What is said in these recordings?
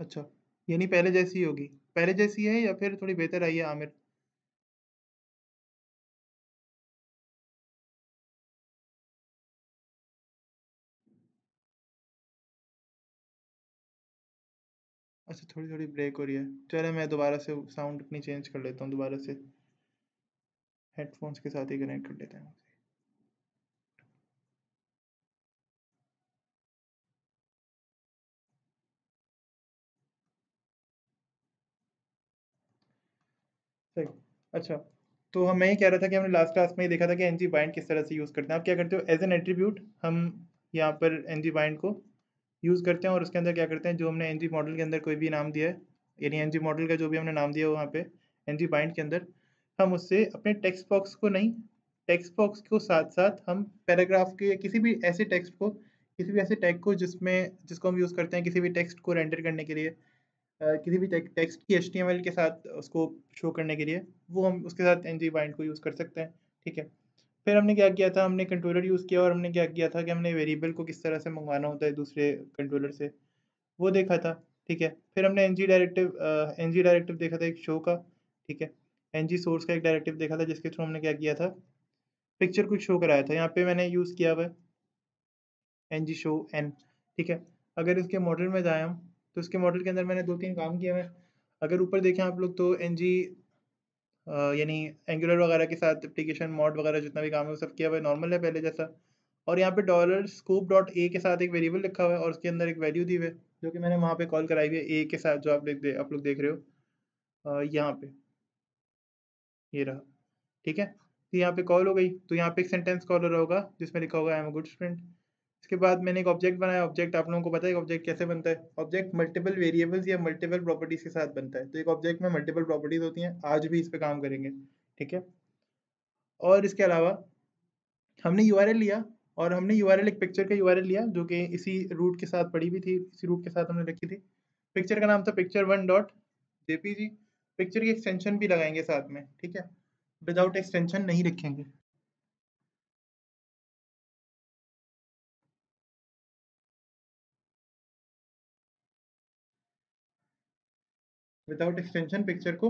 अच्छा, यानी पहले जैसी ही होगी। पहले जैसी है या फिर थोड़ी बेहतर आई है आमिर? अच्छा, थोड़ी-थोड़ी ब्रेक हो रही है। चलो मैं दोबारा से साउंड अपनी चेंज कर लेता हूँ दोबारा से। हेडफ़ोन्स के साथ ही कनेक्ट कर लेते हैं। सही। अच्छा, तो मैं ये कह रहा था कि हमने लास्ट क्लास में ये देखा था कि ng bind किस तरह से यूज़ करते हैं। आप क्या करते हो एज़ एन एट्रीब्यूट हम यहाँ पर ng bind को यूज़ करते हैं और उसके अंदर क्या करते हैं, जो हमने ng मॉडल के अंदर कोई भी नाम दिया है, यानी ng मॉडल का जो भी हमने नाम दिया है वहाँ पे ng bind के अंदर हम उससे अपने टेक्स्ट बॉक्स को नहीं, टेक्स्ट बॉक्स को साथ-साथ हम पैराग्राफ के किसी भी ऐसे टेक्स्ट को, किसी भी ऐसे टैग को जिसको हम यूज़ करते हैं किसी भी टेक्स्ट को रेंडर करने के लिए, किसी भी टेक्स्ट की एचटीएमएल के साथ उसको शो करने के लिए, वो हम उसके साथ ng bind को यूज़ कर सकते हैं, ठीक है। फिर हमने क्या किया था, हमने कंट्रोलर यूज़ किया और हमने क्या किया था कि हमने वेरिएबल को किस तरह से मंगवाना होता है दूसरे कंट्रोलर से, वो देखा था, ठीक है। फिर हमने ng डायरेक्टिव देखा था एक शो का, ठीक है। ng सोर्स का एक डायरेक्टिव देखा था जिसके थ्रू हमने क्या किया था, पिक्चर को शो कराया था। यहाँ पे मैंने यूज़ किया हुआ है ng show n, ठीक है। अगर इसके मॉडल में जाएँ हम, तो इसके मॉडल के अंदर मैंने 2-3 काम किए हुए हैं। अगर ऊपर देखें आप लोग तो यानी एंगुलर वगैरह के साथ एप्लीकेशन मॉड वगैरह जितना भी काम है वो सब किया हुआ है, नॉर्मल है पहले जैसा। और यहाँ पे डॉलर स्कोप डॉट ए के साथ एक वेरिएबल लिखा हुआ है और उसके अंदर एक वैल्यू दी हुई है, जो कि मैंने वहाँ पे कॉल कराई हुई है ए के साथ, जो आप लोग देख रहे हो यहाँ पे, ये रहा, ठीक है। तो यहाँ पे कॉल हो गई, तो यहाँ पे एक सेंटेंस कॉल हो रहा होगा जिसमें लिखा होगा I am a good student. इसके बाद मैंने एक ऑब्जेक्ट बनाया। ऑब्जेक्ट आप लोगों को पता है ऑब्जेक्ट कैसे बनता है? ऑब्जेक्ट मल्टीपल वेरिएबल्स या मल्टीपल प्रॉपर्टीज के साथ बनता है। तो एक ऑब्जेक्ट में मल्टीपल प्रॉपर्टीज होती हैं, आज भी इस पे काम करेंगे, ठीक है। और इसके अलावा हमने यूआरएल लिया, और हमने यूआरएल एक पिक्चर का यूआरएल लिया जो कि इसी रूट के साथ पड़ी हुई थी, इसी रूट के साथ हमने रखी थी। पिक्चर का नाम था picture1 डॉट जेपीजी। पिक्चर की एक्सटेंशन भी लगाएंगे साथ में, ठीक है। विदाउट एक्सटेंशन नहीं रखेंगे। विदाउट एक्सटेंशन पिक्चर को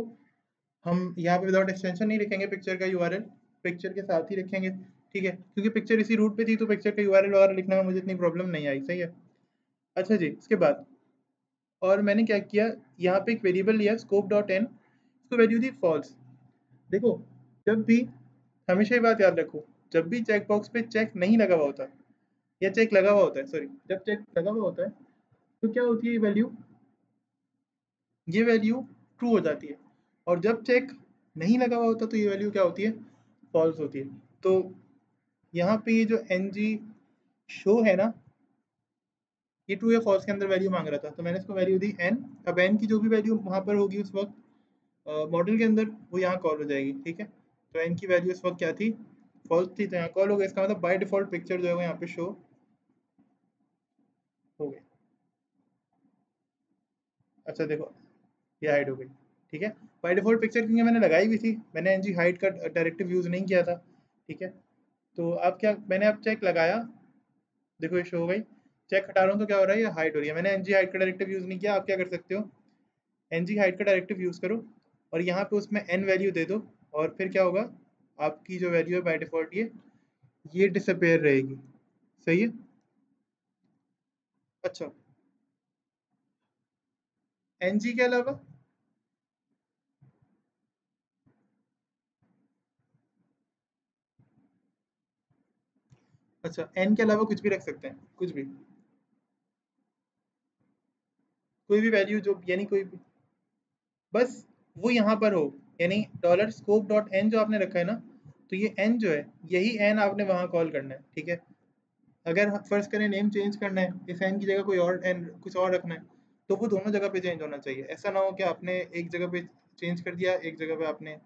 हम यहाँ पे विदाउट एक्सटेंशन नहीं लिखेंगे, पिक्चर का यूआरएल पिक्चर के साथ ही लिखेंगे, ठीक है। क्योंकि पिक्चर इसी रूट पे थी तो पिक्चर का यूआरएल वगैरह लिखने में मुझे इतनी प्रॉब्लम नहीं आई, सही है। अच्छा जी, इसके बाद और मैंने क्या किया, यहाँ पे एक वेरिएबल लिया स्कोप डॉट एन, इसको वैल्यू दी फॉल्स। देखो, जब भी, हमेशा ये बात याद रखो, जब भी चेक बॉक्स पे चेक नहीं लगा हुआ होता या चेक लगा हुआ होता है, सॉरी, जब चेक लगा हुआ होता है तो क्या होती है ये वैल्यू ट्रू हो जाती है। और जब चेक नहीं लगा हुआ होता तो ये वैल्यू क्या होती है, फॉल्स होती है। तो यहाँ पे ये जो एन जी शो है ना, ये ट्रू या फॉल्स के अंदर वैल्यू मांग रहा था, तो मैंने इसको वैल्यू दी एन। अब एन की जो भी वैल्यू वहाँ पर होगी उस वक्त मॉडल के अंदर, वो यहाँ कॉल हो जाएगी, ठीक है। तो एन की वैल्यू इस वक्त क्या थी, फॉल्स थी, तो यहाँ कॉल हो गया। इसका मतलब बाय डिफॉल्ट पिक्चर जो है वो यहाँ पे शो हो गई। अच्छा देखो, ये हाइड हो गई, ठीक है। बाय डिफ़ॉल्ट पिक्चर क्योंकि मैंने लगाई हुई थी, मैंने ng हाइड का डायरेक्टिव यूज़ नहीं किया था, ठीक है। तो अब क्या, मैंने अब चेक लगाया, देखो ये शो हो गई। चेक हटा रहा हूँ तो क्या हो रहा है, ये हाइड हो रही है। मैंने ng हाइड का डायरेक्टिव यूज़ नहीं किया। आप क्या कर सकते हो, ng हाइड का डायरेक्टिव यूज़ करो और यहाँ पे उसमें n वैल्यू दे दो, और फिर क्या होगा, आपकी जो वैल्यू है बाय डिफ़ॉल्ट ये डिसअपेयर रहेगी, सही है। अच्छा, ng के अलावा, अच्छा n के अलावा कुछ भी रख सकते हैं, कुछ भी, कोई भी वैल्यू जो, यानी कोई भी, बस वो यहाँ पर हो, यानी डॉलर स्कोप डॉट एन जो आपने रखा है ना, तो ये एन जो है, यही एन आपने वहाँ कॉल करना है, ठीक है। अगर फर्ज करें नेम चेंज करना है, इस एन की जगह कोई और एन कुछ और रखना है, तो वो दोनों जगह पे चेंज होना चाहिए। ऐसा ना हो कि आपने एक जगह पे चेंज कर दिया, एक जगह पे आपने,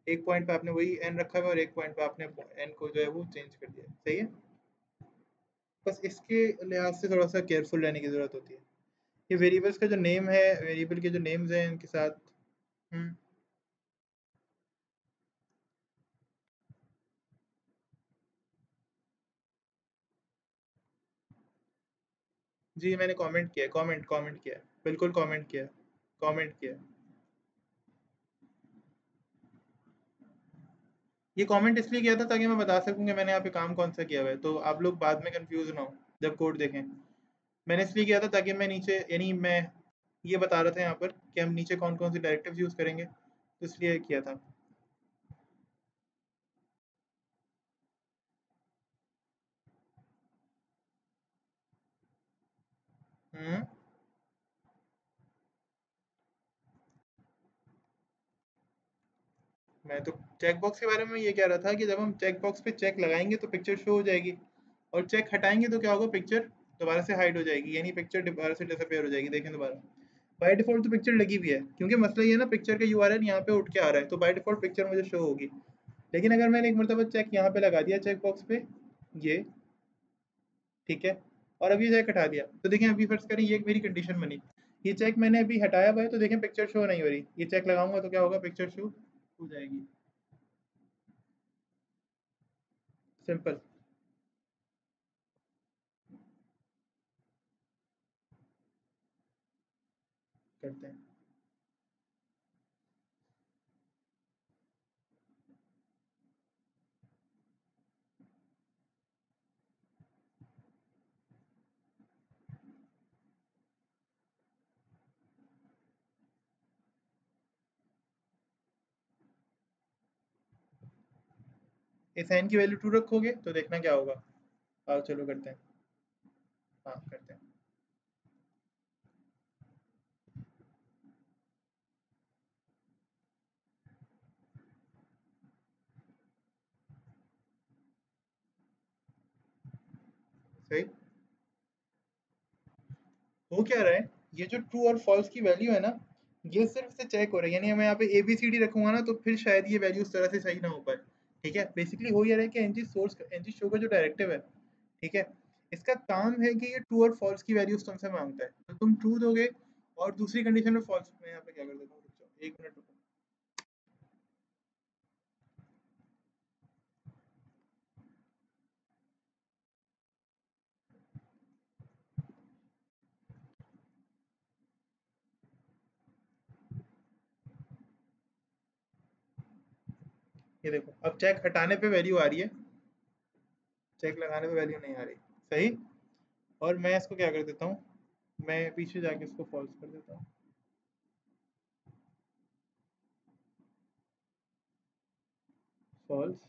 एक पॉइंट पे आपने वही एन रखा हुआ और एक पॉइंट पे आपने एन को जो है वो चेंज कर दिया, सही है। बस इसके लिहाज से थोड़ा सा केयरफुल रहने की ज़रूरत होती है। ये वेरिएबल्स का जो नेम है, वेरिएबल के जो नेम्स हैं इनके साथ, हम्म, जी मैंने कमेंट किया, कमेंट किया, बिल्कुल कमेंट किया, कमेंट किया। ये कमेंट इसलिए किया था ताकि मैं बता सकूं कि मैंने यहाँ पे काम कौन सा किया हुआ है, तो आप लोग बाद में कंफ्यूज ना हो जब कोड देखें। मैंने इसलिए किया था ताकि मैं नीचे, यानी मैं ये बता रहा था यहाँ पर कि हम नीचे कौन कौन सी डायरेक्टिव्स यूज़ करेंगे, तो इसलिए किया था। हम्म। मैं तो चेक बॉक्स के बारे में ये कह रहा था कि जब हम चेक बॉक्स पे चेक लगाएंगे तो पिक्चर शो हो जाएगी, और चेक हटाएंगे तो क्या होगा, पिक्चर दोबारा से हाइड हो जाएगी, यानी पिक्चर दोबारा से डिसअपेयर हो जाएगी। देखें दोबारा, बाय डिफॉल्ट तो पिक्चर लगी हुई है, क्योंकि मसला ये है ना, पिक्चर का यूआरएल यहाँ पे उठ के आ रहा है, तो बाय डिफॉल्ट पिक्चर मुझे शो होगी। लेकिन अगर मैंने एक मरतबा चेक यहाँ पे लगा दिया चेक बॉक्स पे, ये ठीक है, और अभी चेक हटा दिया, तो देखें अभी फर्ज करें ये मेरी कंडीशन बनी, ये चेक मैंने अभी हटाया हुआ है, तो देखें पिक्चर शो नहीं हो रही, ये चेक लगाऊंगा तो क्या होगा, पिक्चर शो हो जाएगी। सिंपल। करते हैं। इस एन की वैल्यू ट्रू रखोगे तो देखना क्या होगा। आओ चलो करते हैं। हाँ करते हैं। सही। हो क्या रहा है, ये जो ट्रू और फॉल्स की वैल्यू है ना, ये सिर्फ से चेक हो रहा है, यानी मैं यहाँ पे ए बी सी डी रखूंगा ना, तो फिर शायद ये वैल्यू उस तरह से सही ना हो पाए। ठीक है, बेसिकली हो ये रहा है कि एनजी सोर्स, एनजी शो का जो डायरेक्टिव है, ठीक है, इसका काम है कि ये ट्रू और फॉल्स की वैल्यूज तुमसे मांगता है, तो तुम ट्रू दोगे और दूसरी कंडीशन में फॉल्स। मैं यहाँ पे क्या कर देता हूँ, रुक जाओ एक मिनट रुको। ये देखो अब चेक हटाने पे वैल्यू आ रही है, चेक लगाने पे वैल्यू नहीं आ रही। सही। और मैं इसको क्या कर देता हूँ, मैं पीछे जाके इसको फॉल्स कर देता हूँ। फॉल्स।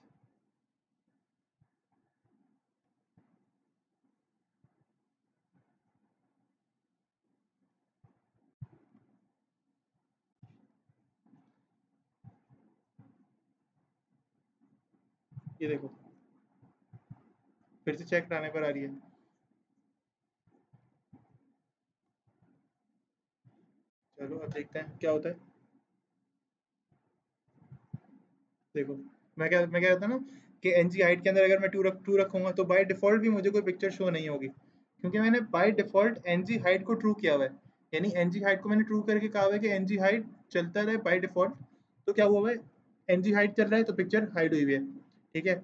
ये देखो फिर से चेक हटाने पर आ रही है। चलो अब देखते हैं क्या होता है। देखो मैं क्या कहता हूँ ना कि एनजी हाइट के अंदर अगर मैं टू रखूंगा तो बाय डिफॉल्ट भी मुझे कोई पिक्चर शो नहीं होगी, क्योंकि मैंने बाय डिफॉल्ट एनजी हाइट को ट्रू किया हुआ है, यानी एनजी हाइट को मैंने ट्रू करके कहा हुआ है कि एनजी हाइट चलता रहे बाय डिफॉल्ट। तो क्या हुआ है, एनजी हाइट चल रहा है तो पिक्चर हाइड हुई हुई है। ठीक है,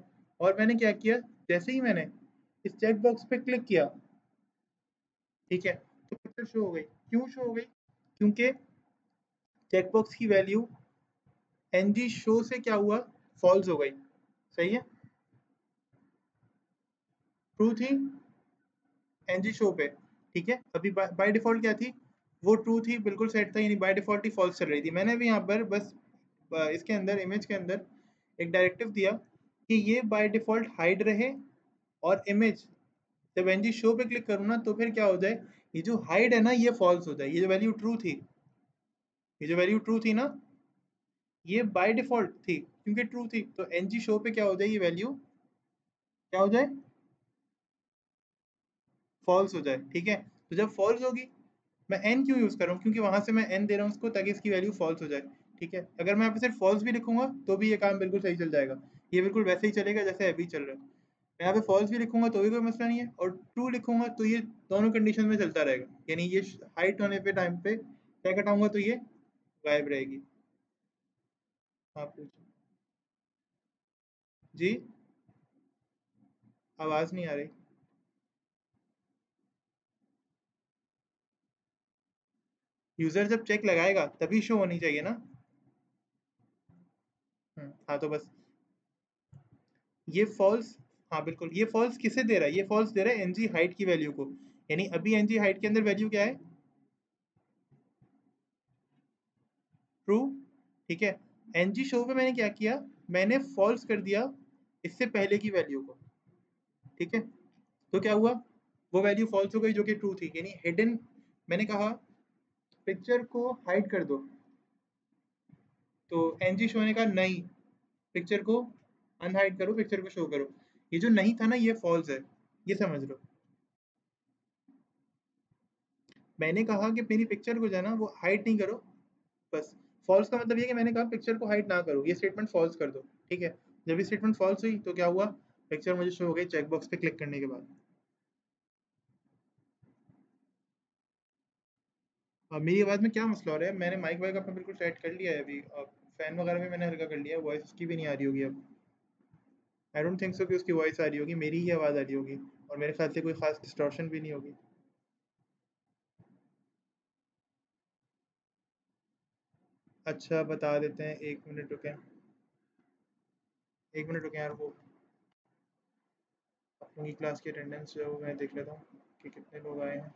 और मैंने क्या किया, जैसे ही मैंने इस चेक बॉक्स पे क्लिक किया, ठीक है, तो पिक्चर शो हो गई। क्यों शो हो गई, क्योंकि चेक बॉक्स की वैल्यू एनजी शो से क्या हुआ, फॉल्स हो गई। सही है, ट्रू थी एनजी शो पे। ठीक है, अभी बाय डिफॉल्ट क्या थी, वो ट्रू थी, बिल्कुल सेट था, यानी बाय डिफॉल्ट ही फॉल्स चल रही थी। मैंने भी यहाँ पर बस इसके अंदर, इमेज के अंदर एक डायरेक्टिव दिया कि ये बाय डिफॉल्ट हाइड रहे, और इमेज जब एनजी शो पे क्लिक करूँ ना तो फिर क्या हो जाए, ये जो हाइड है ना ये फॉल्स हो जाए, ये जो वैल्यू ट्रू थी, ये जो वैल्यू ट्रू थी ना, ये बाय डिफॉल्ट थी क्योंकि ट्रू थी, तो एनजी शो पे क्या हो जाए, ये वैल्यू क्या हो जाए, फॉल्स हो जाए। ठीक है, तो जब फॉल्स होगी, मैं एन क्यों यूज़ कर रहा हूँ, क्योंकि वहाँ से मैं एन दे रहा हूँ उसको ताकि इसकी वैल्यू फॉल्स हो जाए। ठीक है, अगर मैं यहाँ पे सिर्फ फॉल्स भी लिखूंगा तो भी ये काम बिल्कुल सही चल जाएगा, ये बिल्कुल वैसे ही चलेगा जैसे अभी चल रहा है। मैं यहाँ पे फॉल्स भी लिखूंगा तो भी कोई मसला नहीं है, और ट्रू लिखूंगा तो ये दोनों कंडीशन में चलता रहेगा, यानी ये हाइट होने पे टाइम पे क्या घटाऊंगा तो ये गायब रहेगी। हाँ पूछो। जी, आवाज़ नहीं आ रही। यूजर जब चेक लगाएगा तभी शो होनी चाहिए ना। हाँ तो बस ये फॉल्स, हाँ बिल्कुल ये फॉल्स किसे दे रहा है, ये फॉल्स दे रहा है एनजी हाइट की वैल्यू को। यानी अभी एनजी हाइट के अंदर वैल्यू क्या है, ट्रू। ठीक है, एनजी शो पे मैंने क्या किया, मैंने फॉल्स कर दिया इससे पहले की वैल्यू को। ठीक है, तो क्या हुआ, वो वैल्यू फॉल्स हो गई जो कि ट्रू थी, यानी हिडन। मैंने कहा पिक्चर को हाइड कर दो, तो एनजी शो ने कहा नहीं, पिक्चर को अनहाइड करो, पिक्चर को शो करो। ये जो नहीं था ना ये फॉल्स है, ये समझ लो। मैंने कहा कि मेरी पिक्चर को जो है ना वो हाइड नहीं करो, बस। फॉल्स का मतलब ये कि मैंने कहा पिक्चर को हाइड ना करो, ये स्टेटमेंट फॉल्स कर दो। ठीक है, जब ये स्टेटमेंट फॉल्स हुई तो क्या हुआ, पिक्चर मुझे शो हो गई चेकबॉक्स पे क्लिक करने के बाद। अब मेरी आवाज़ में क्या मसला हो रहा है, मैंने माइक वाइक अपना बिल्कुल सेट कर लिया है अभी, अब फैन वगैरह भी मैंने हल्का कर लिया है, वॉइस उसकी भी नहीं आ रही होगी अब। आई डोंट थिंक सो कि उसकी वॉइस आ रही होगी, मेरी ही आवाज़ आ रही होगी, और मेरे ख्याल से कोई खास डिस्टॉर्शन भी नहीं होगी। अच्छा बता देते हैं, 1 मिनट रुकें, 1 मिनट रुकें यार, वो अपनी क्लास की अटेंडेंस जो है वो मैं देख लेता हूँ कि कितने लोग आए हैं।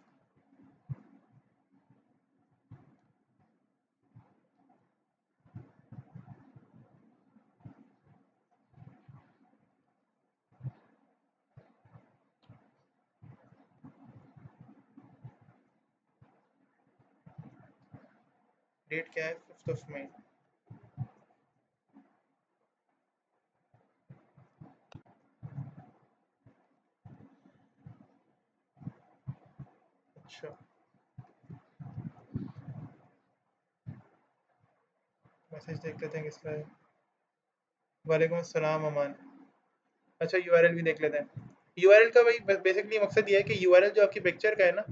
डेट क्या है, 5 मई। अच्छा मैसेज देख लेते हैं किसका है। वालेकुम अस्सलाम अमान। अच्छा यूआरएल भी देख लेते हैं। यूआरएल का भाई बेसिकली मकसद ये है कि यूआरएल जो आपकी पिक्चर का है ना,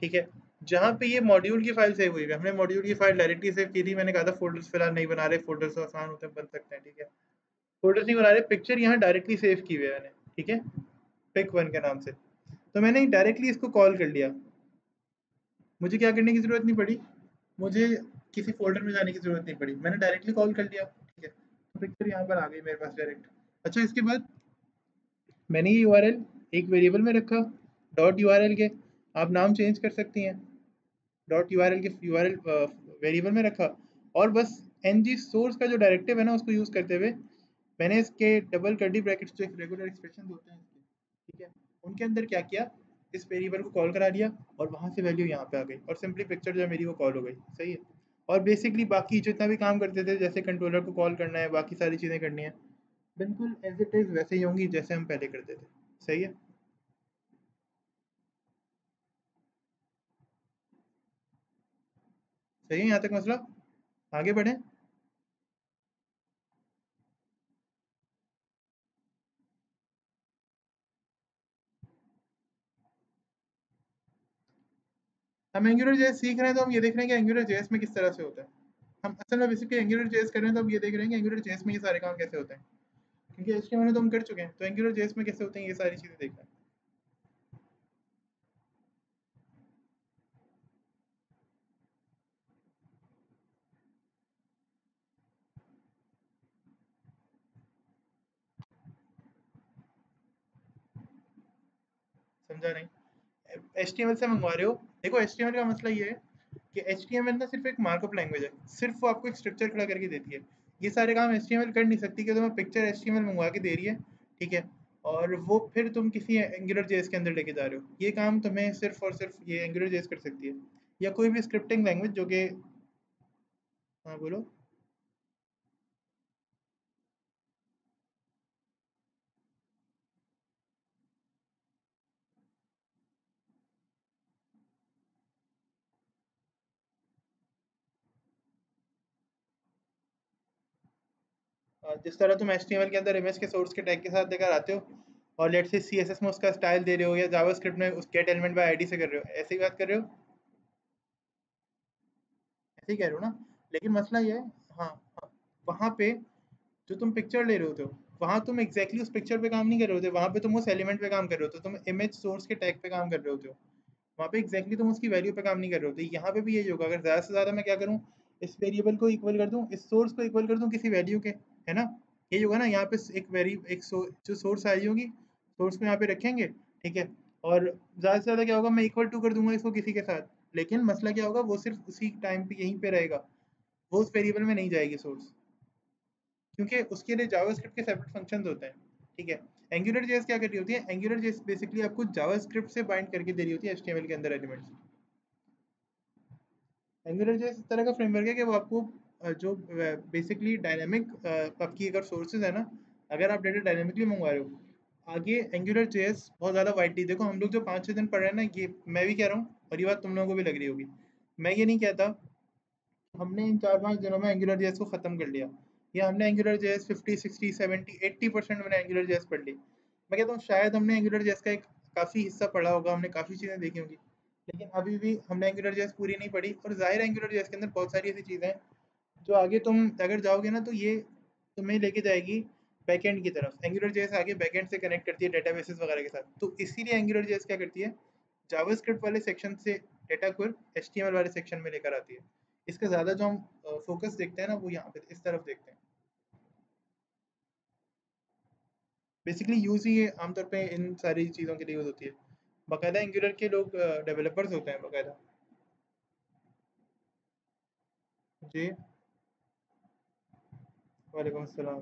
ठीक है, जहाँ पे ये मॉड्यूल की फाइल सेव हुई है, हमने मॉड्यूल की फाइल डायरेक्टली सेव की थी, मैंने कहा था फोल्डर्स फिलहाल नहीं बना रहे, फोल्डर्स तो आसान होते हैं, बन सकते हैं। ठीक है, फोल्डर्स नहीं बना रहे, पिक्चर यहाँ डायरेक्टली सेव की हुई है मैंने। ठीक है, पिक वन के नाम से, तो मैंने डायरेक्टली इसको कॉल कर लिया, मुझे क्या करने की ज़रूरत नहीं पड़ी, मुझे किसी फ़ोल्डर में जाने की ज़रूरत नहीं पड़ी, मैंने डायरेक्टली कॉल कर लिया। ठीक है, तो पिक्चर यहाँ पर आ गई मेरे पास डायरेक्ट। अच्छा इसके बाद मैंने ये यूआरएल एक वेरिएबल में रखा, डॉट यूआरएल के, आप नाम चेंज कर सकती हैं, डॉट यूआरएल के यूआरएल वेरिएबल में रखा, और बस एनजी सोर्स का जो डायरेक्टिव है ना उसको यूज़ करते हुए मैंने इसके डबल कर्ली ब्रैकेट्स जो एक रेगुलर एक्सप्रेशन होते हैं इसके, ठीक है, उनके अंदर क्या किया, इस वेरिएबल को कॉल करा दिया, और वहाँ से वैल्यू यहाँ पे आ गई, और सिंपली पिक्चर जो है मेरी वो कॉल हो गई। सही है, और बेसिकली बाकी जितना भी काम करते थे, जैसे कंट्रोलर को कॉल करना है, बाकी सारी चीज़ें करनी है, बिल्कुल एज इट इज़ वैसे ही होंगी जैसे हम पहले करते थे। सही है, सही है यहाँ तक मसला, आगे बढ़ें। हम एंगुलर जेएस सीख रहे हैं तो हम ये देख रहे हैं कि एंगुलर जेएस में किस तरह से होता है। हम असल में बेसिकली एंगुलर जेएस कर रहे हैं तो हम ये देख रहे हैं कि एंगुलर जेएस में ये सारे काम कैसे होते हैं, क्योंकि एचटीएमएल में तो हम कर चुके हैं, तो एंगुलर जेएस में कैसे होते हैं ये सारी चीज़ें देखना है। समझा नहीं, एचटीएमएल से मंगवा रहे हो, देखो एचटीएमएल का मसला ये है कि एचटीएमएल ना सिर्फ एक मार्कअप लैंग्वेज है, सिर्फ वो आपको एक स्ट्रक्चर खड़ा करके देती है, ये सारे काम एचटीएमएल कर नहीं सकती कि तुम्हें पिक्चर एचटीएमएल मंगवा के दे रही है, ठीक है, और वो फिर तुम किसी एंगुलर जेएस के अंदर लेके जा रहे हो, ये काम तुम्हें सिर्फ और सिर्फ ये एंगुलर जेएस कर सकती है, या कोई भी स्क्रिप्टिंग लैंग्वेज जो कि, हाँ बोलो। जिस तरह तुम एचटीएमएल के अंदर इमेज के सोर्स के टैग के साथ लेकर आते हो, और लेट्स से सीएसएस में उसका स्टाइल दे रहे हो, या जावास्क्रिप्ट में उस गेट एलिमेंट बाय आईडी से कर रहे हो, ऐसी बात कर रहे हो, ऐसे ही कह रहे हो ना। लेकिन मसला ये है, हाँ हाँ, वहाँ पे जो तुम पिक्चर ले रहे होते हो, वहाँ तुम एग्जैक्टली उस पिक्चर पे काम नहीं कर रहे होते, वहाँ पे तुम उस एलिमेंट पे काम कर रहे होते हो, तुम इमेज सोर्स के टैग पे काम कर रहे होते हो। वहाँ पे एग्जैक्टली तुम उसकी वैल्यू पे काम नहीं कर रहे होते। यहाँ पे भी यही होगा, अगर ज़्यादा से ज़्यादा मैं क्या करूँ, इस वेरिएबल को इक्वल कर दूँ, इस सोर्स को इक्वल कर दूँ किसी वैल्यू के, है ना? यही होगा ना, यहाँ पे जो सोर्स आई होगी, सोर्स को यहाँ पे रखेंगे, ठीक है? और ज़्यादा से ज़्यादा क्या होगा, मैं इक्वल टू कर दूंगा इसको किसी के साथ, लेकिन मसला क्या होगा, वो सिर्फ उसी टाइम पे यहीं पे रहेगा, वो उस वेरिएबल में नहीं जाएगी सोर्स, क्योंकि उसके लिए जावास्क्रिप्ट के सेपरेट फंक्शंस होते हैं, ठीक है? एंगुलर जेएस क्या कर रही होती है, एंगुलर जेएस बेसिकली आपको जावास्क्रिप्ट से बाइंड करके दे रही होती है एचटीएमएल के अंदर एलिमेंट्स। एंगुलर जेएस इस तरह का फ्रेमवर्क है कि वो आपको जो बेसिकली डायनामिक आपकी अगर सोर्सेज है ना, अगर आप डेटा डायनामिकली मंगवा रहे हो, आगे एंगुलर जेएस बहुत ज़्यादा वाइडली, देखो हम लोग जो 5-6 दिन पढ़ रहे हैं ना, ये मैं भी कह रहा हूँ और ये बात तुम लोगों को भी लग रही होगी, मैं ये नहीं कहता हमने इन 4-5 दिनों में एंगुलर जेएस को ख़त्म कर लिया, या हमने एंगुलर जेएस 50-60-70-80% मैंने एंगुलर जेएस पढ़ ली। मैं कहता हूँ शायद हमने एंगुलर जेएस का एक काफ़ी हिस्सा पढ़ा होगा, हमने काफ़ी चीज़ें देखी होंगी, लेकिन अभी भी हमने एंगुलर जेएस पूरी नहीं पढ़ी, और ज़ाहिर है एंगुलर जेएस के अंदर बहुत सारी ऐसी चीज़ें हैं जो आगे तुम अगर जाओगे ना, तो ये तुम्हें लेके जाएगी बैकएंड की तरफ। एंगुलर जेएस आगे बैकएंड से कनेक्ट करती है डेटाबेसेस वगैरह के साथ, तो इसीलिए एंगुलर जेएस क्या करती है, जावास्क्रिप्ट वाले सेक्शन से डेटा को एचटीएमएल वाले सेक्शन में लेकर आती है। इसका ज़्यादा जो हम फोकस देखते हैं ना, वो यहाँ पे इस तरफ देखते हैं। बेसिकली यूज़ ही ये आमतौर पे इन सारी चीज़ों के लिए यूज़ होती है। बाकायदा एंगुलर के लोग डेवलपर्स होते हैं बाकायदा। जी, वालेकुम अस्सलाम।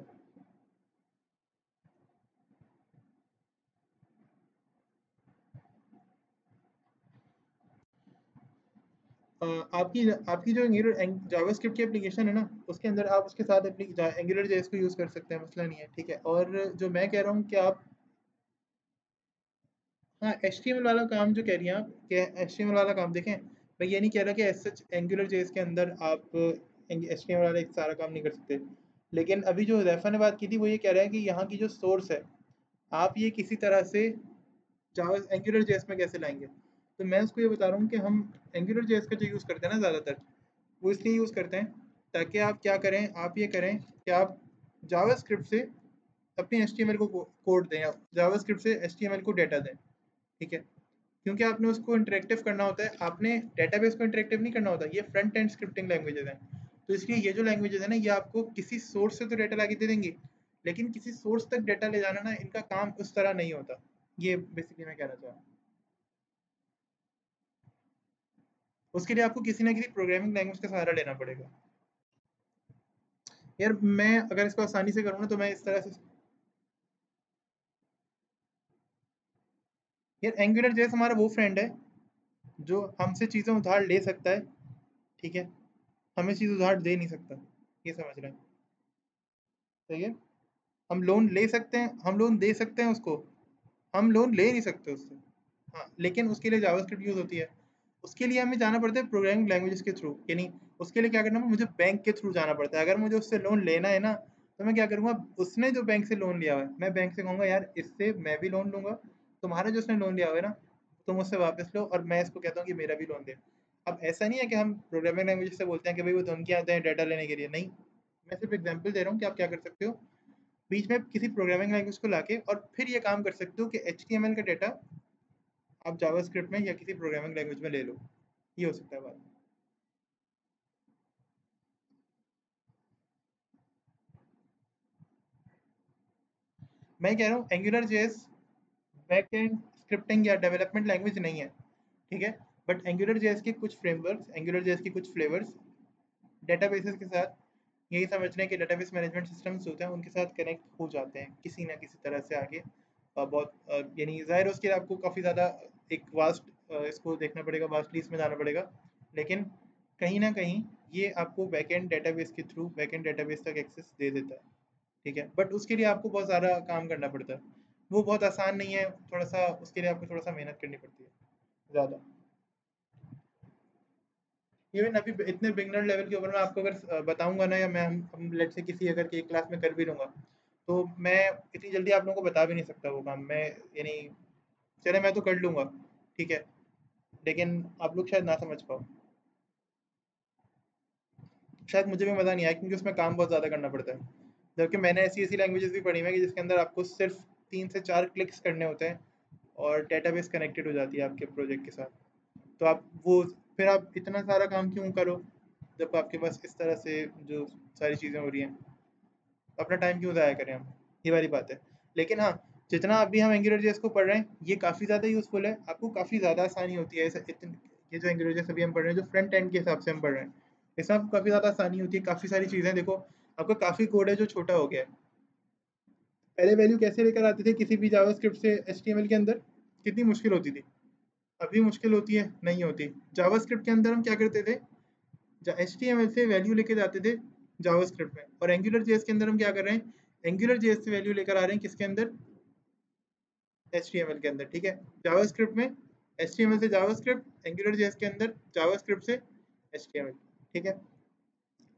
अ, आपकी आपकी जो एंगुलर जावास्क्रिप्ट की एप्लीकेशन है ना, उसके अंदर आप उसके साथ एंगुलर जेएस को यूज़ कर सकते हैं, मसला नहीं है, ठीक है? और जो मैं कह रहा हूँ कि आप, हाँ, एचटीएमएल वाला काम जो कह रही हैं आप, कि एचटीएमएल वाला काम देखें, मैं ये नहीं कह रहा कि एज सच एंगुलर जेएस के अंदर आप एचटीएमएल वाला एक सारा काम नहीं कर सकते, लेकिन अभी जो हुदैफा ने बात की थी, वो ये कह रहा है कि यहाँ की जो सोर्स है, आप ये किसी तरह से जावा एंगुलर जेएस में कैसे लाएंगे। तो मैं उसको ये बता रहा हूँ कि हम एंगुलर जेएस का जो यूज़ करते हैं ना ज़्यादातर, वो इसलिए यूज़ करते हैं ताकि आप क्या करें, आप ये करें कि आप जावास्क्रिप्ट से अपने एचटीएमएल को कोड दें, या जावास्क्रिप्ट से एचटीएमएल को डेटा दें, ठीक है? क्योंकि आपने उसको इंटरेक्टिव करना होता है, आपने डेटाबेस को इंटरेक्टिव नहीं करना होता, ये फ्रंट एंड स्क्रिप्टिंग लैंग्वेजेस हैं। तो इसलिए ये जो लैंग्वेजेस है ना, ये आपको किसी सोर्स से तो डेटा लाके दे देंगी, लेकिन किसी सोर्स तक डेटा ले जाना ना, इनका काम उस तरह नहीं होता। ये बेसिकली मैं कहना चाह रहा हूँ। उसके लिए आपको किसी ना किसी प्रोग्रामिंग लैंग्वेज का सहारा लेना पड़ेगा। यार मैं अगर इसको आसानी से करूँ ना, तो मैं इस तरह से, यार एंगुलर जेएस हमारा वो फ्रेंड है जो हमसे चीज़ें उधार ले सकता है, ठीक है? हमें चीज़ उधार दे नहीं सकता, ये समझ रहे हैं? सही है? हम लोन ले सकते हैं, हम लोन दे सकते हैं उसको, हम लोन ले नहीं सकते उससे। हाँ, लेकिन उसके लिए जावास्क्रिप्ट यूज़ होती है। उसके लिए हमें जाना पड़ता है प्रोग्रामिंग लैंग्वेजेस के थ्रू, यानी उसके लिए क्या करना है, मुझे बैंक के थ्रू जाना पड़ता है। अगर मुझे उससे लोन लेना है ना, तो मैं क्या करूँगा, उसने जो बैंक से लोन लिया हुआ है, मैं बैंक से कहूँगा यार इससे मैं भी लोन लूँगा, तुम्हारा जो उसने लोन लिया हुआ है ना, तुम उससे वापस लो, और मैं इसको कहता हूँ कि मेरा भी लोन दे। अब ऐसा नहीं है कि हम प्रोग्रामिंग लैंग्वेज से बोलते हैं कि भाई वो धमकियाँ दें डाटा लेने के लिए, नहीं। मैं सिर्फ एग्जांपल दे रहा हूँ कि आप क्या कर सकते हो, बीच में किसी प्रोग्रामिंग लैंग्वेज को लाके और फिर ये काम कर सकते हो कि एचटीएमएल का डेटा आप जावास्क्रिप्ट में या किसी प्रोग्रामिंग लैंग्वेज में ले लो। ये हो सकता है बात। मैं कह रहा हूँ angular JS back and scripting या डेवलपमेंट लैंग्वेज नहीं है, ठीक है? बट एंगुलर जेएस के कुछ फ्रेमवर्क्स, एंगुलर जेएस के कुछ फ्लेवर्स डेटाबेसेस के साथ, यही समझ लें कि डेटाबेस मैनेजमेंट सिस्टम्स होते हैं, उनके साथ कनेक्ट हो जाते हैं किसी ना किसी तरह से आगे। बहुत यानी ज़ाहिर है उसके लिए आपको काफ़ी ज़्यादा एक वास्ट इसको देखना पड़ेगा, वास्ट लिस्ट में जाना पड़ेगा, लेकिन कहीं ना कहीं ये आपको बैकएंड डेटाबेस के थ्रू बैकएंड डेटाबेस तक एक्सेस दे देता है, ठीक है? बट उसके लिए आपको बहुत ज़्यादा काम करना पड़ता है, वो बहुत आसान नहीं है, थोड़ा सा उसके लिए आपको थोड़ा सा मेहनत करनी पड़ती है ज़्यादा। इवन अभी इतने बिगनर लेवल के ऊपर मैं आपको अगर बताऊंगा ना, या मैं हम लेट से किसी अगर की क्लास में कर भी लूँगा, तो मैं इतनी जल्दी आप लोगों को बता भी नहीं सकता वो काम, मैं यानी चले मैं तो कर लूँगा, ठीक है? लेकिन आप लोग शायद ना समझ पाओ, शायद मुझे भी मज़ा नहीं आया, क्योंकि उसमें काम बहुत ज़्यादा करना पड़ता है। जबकि मैंने ऐसी ऐसी लैंग्वेजेस भी पढ़ी हुई हैं कि जिसके अंदर आपको सिर्फ 3 से 4 क्लिक्स करने होते हैं और डेटाबेस कनेक्टेड हो जाती है आपके प्रोजेक्ट के साथ। तो आप वो फिर आप इतना सारा काम क्यों करो जब आपके पास इस तरह से जो सारी चीज़ें हो रही हैं, अपना टाइम क्यों ज़ाया करें हम, ये वाली बात है। लेकिन हाँ, जितना अभी हम एंगुलर जेएस को पढ़ रहे हैं ये काफ़ी ज़्यादा यूज़फुल है, आपको काफ़ी ज़्यादा आसानी होती है। ऐसा इतन ये जो एंगुलर जेएस अभी हम पढ़ रहे हैं, जो फ्रंट एंड के हिसाब से हम पढ़ रहे हैं, इसमें आपको काफ़ी ज़्यादा आसानी होती है, काफ़ी सारी चीज़ें देखो, आपका काफ़ी कोड है जो छोटा हो गया है। पहले वैल्यू कैसे लेकर आते थे किसी भी जावास्क्रिप्ट से एचटीएमएल के अंदर, कितनी मुश्किल होती थी। अभी मुश्किल होती है? नहीं होती। जावास्क्रिप्ट के अंदर हम क्या करते थे, एचटीएमएल से वैल्यू लेके जाते थे जावास्क्रिप्ट में, और एंगुलर जेएस के अंदर हम क्या कर रहे हैं, एंगुलर जेएस से वैल्यू लेकर आ रहे हैं किसके अंदर, एचटीएमएल के अंदर। ठीक है, जावास्क्रिप्ट में एचटीएमएल से जावास्क्रिप्ट, एंगुलर जेएस के अंदर जावास्क्रिप्ट से एचटीएमएल। ठीक है,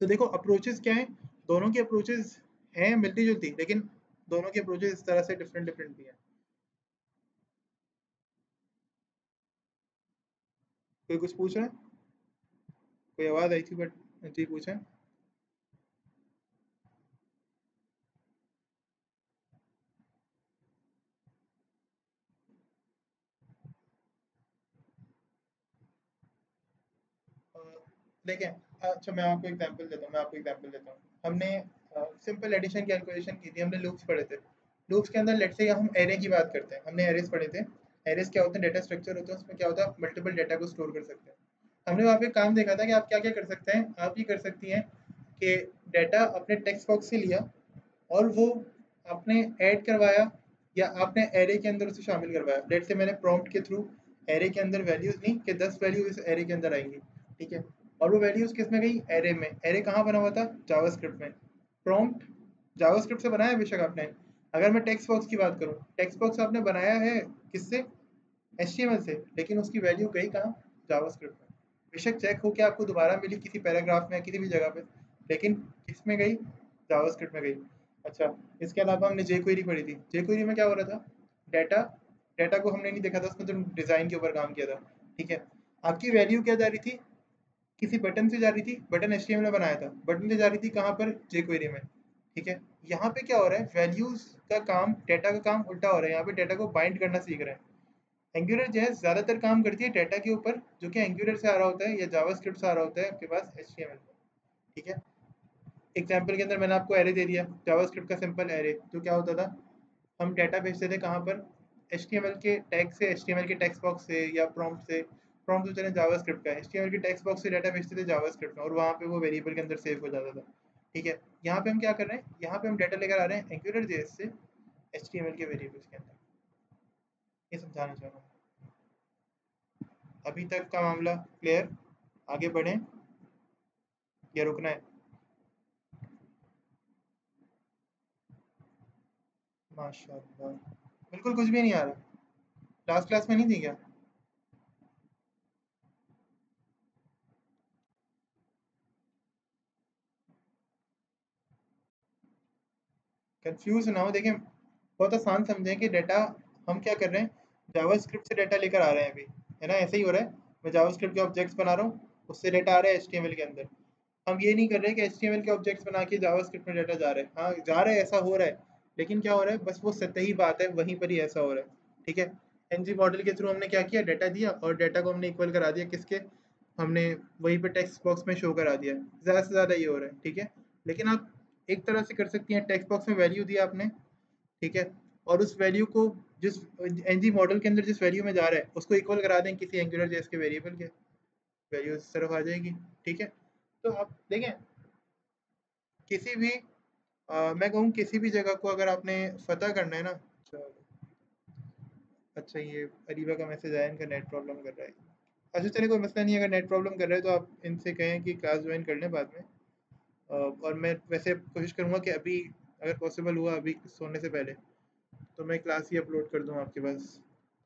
तो देखो अप्रोचेस क्या है, दोनों की अप्रोचेस हैं मिलती जुलती, लेकिन दोनों की अप्रोचेस इस तरह से डिफरेंट डिफरेंट भी हैं। कोई कुछ पूछ रहा है? कोई आवाज़ आई थी बट जी पूछें। अ, देखें, अच्छा मैं आपको एग्जांपल देता हूँ, हमने सिंपल एडिशन कैलकुलेशन की थी, हमने लूप्स पढ़े थे। लूप्स के अंदर लेट्स से हम एरे की बात करते हैं, हमने एरेस पढ़े थे। एरेस क्या होते हैं, डेटा स्ट्रक्चर होते हैं, उसमें क्या होता है, मल्टीपल डेटा को स्टोर कर सकते हैं। हमने वहाँ पे काम देखा था कि आप क्या क्या कर सकते हैं, आप ये कर सकती हैं कि डाटा अपने टेक्स्ट बॉक्स से लिया और वो आपने ऐड करवाया, या आपने एरे के अंदर उसे शामिल करवाया। लेट्स से मैंने प्रॉम्प्ट के थ्रू एरे के अंदर वैल्यूज ली कि 10 वैल्यू इस एरे के अंदर आएंगी। ठीक है, और वो वैल्यूज किस में गई, एरे में। एरे कहाँ बना हुआ था, जावास्क्रिप्ट में। प्रॉम्प्ट जावास्क्रिप्ट से बनाया बेशक आपने। अगर मैं टेक्स्ट बॉक्स की बात करूँ, टेक्स्ट बॉक्स आपने बनाया है किससे, एचटीएमएल से, लेकिन उसकी वैल्यू गई कहाँ, जावास्क्रिप्ट में। बेशक चेक हो के आपको दोबारा मिली किसी पैराग्राफ में, किसी भी जगह पे, लेकिन किस में गई, जावास्क्रिप्ट में गई। अच्छा, इसके अलावा हमने जे क्वेरी पढ़ी थी। जे क्वेरी में क्या हो रहा था, डाटा डाटा को हमने नहीं देखा था, उसमें तो डिज़ाइन के ऊपर काम किया था। ठीक है, आपकी वैल्यू क्या जा रही थी, किसी बटन से जा रही थी, बटन एचटीएमएल में बनाया था, बटन से जा रही थी कहाँ पर, जे क्वेरी में। ठीक है, यहाँ पे क्या हो रहा है, वैल्यूज का काम, डाटा का काम उल्टा हो रहा है, यहाँ पे डाटा को बाइंड करना सीख रहे हैं। एंगुलर जो है ज़्यादातर काम करती है डाटा के ऊपर, जो कि एंगुलर से आ रहा होता है या जावास्क्रिप्ट से आ रहा होता है आपके पास एचटीएमएल में। ठीक है, एग्जाम्पल के अंदर मैंने आपको एरे दे दिया, जावास्क्रिप्ट का सिंपल एरे, तो क्या होता था, हम डाटा भेजते थे कहाँ पर, एचटीएमएल के टैग से, एचटीएमएल के टेक्स्ट बॉक्स से, या प्रॉम्प्ट से। प्रॉम्प्ट तो चले जावास्क्रिप्ट का, एचटीएमएल के टेक्स्ट बॉक्स से डाटा भेजते थे जावास्क्रिप्ट में, और वहाँ पे वो वेरिएबल के अंदर सेव हो जाता था। ठीक है, यहाँ पे हम क्या कर रहे हैं, यहाँ पे हम डाटा लेकर आ रहे हैं एंगुलर जेएस से एचटीएमएल के वेरिएबल्स के अंदर। ये समझाना चाह रहा हूँ। अभी तक का मामला क्लियर, आगे बढ़ें या रुकना है? माशाल्लाह, बिल्कुल कुछ भी नहीं आ रहा। लास्ट क्लास में नहीं थी क्या? कंफ्यूज ना हो, देखें बहुत आसान समझें कि डाटा हम क्या कर रहे हैं, जावास्क्रिप्ट से डाटा लेकर आ रहे हैं अभी, है ना, ऐसे ही हो रहा है। मैं जावास्क्रिप्ट के ऑब्जेक्ट्स बना रहा हूँ, उससे डाटा आ रहा है एचटीएमएल के अंदर। हम ये नहीं कर रहे कि एचटीएमएल के ऑब्जेक्ट्स बना के जावास्क्रिप्ट में डाटा जा रहा है, हाँ जा रहा है, ऐसा हो रहा है, लेकिन क्या हो रहा है, बस वो सतही बात है, वहीं पर ही ऐसा हो रहा है। ठीक है, एनजी मॉडल के थ्रू हमने क्या किया, डाटा दिया, और डाटा को हमने इक्वल करा दिया किसके, हमने वहीं पे टेक्स्ट बॉक्स में शो करा दिया। ज़्यादा से ज़्यादा ये हो रहा है। ठीक है, लेकिन आप एक तरह से कर सकती हैं, टेक्स्ट बॉक्स में वैल्यू दिया आपने, ठीक है, और उस वैल्यू को जिस एनजी मॉडल के अंदर जिस वैल्यू में जा रहा है उसको इक्वल करा दें किसी एंगुलर जेएस के वेरिएबल के, वैल्यू इस तरफ आ जाएगी। ठीक है, तो आप देखें किसी भी मैं कहूँ किसी भी जगह को अगर आपने फतह करना है ना, चलो, अच्छा ये अरीबा का मैसेज आया, इनका नेट प्रॉब्लम कर रहा है। अच्छा चलिए, कोई मसला नहीं है, अगर नेट प्रॉब्लम कर रहा है तो आप इनसे कहें कि क्लास ज्वाइन कर लें बाद में। और मैं वैसे कोशिश करूँगा कि अभी अगर पॉसिबल हुआ अभी सोने से पहले तो मैं क्लास ही अपलोड कर दूँ आपके पास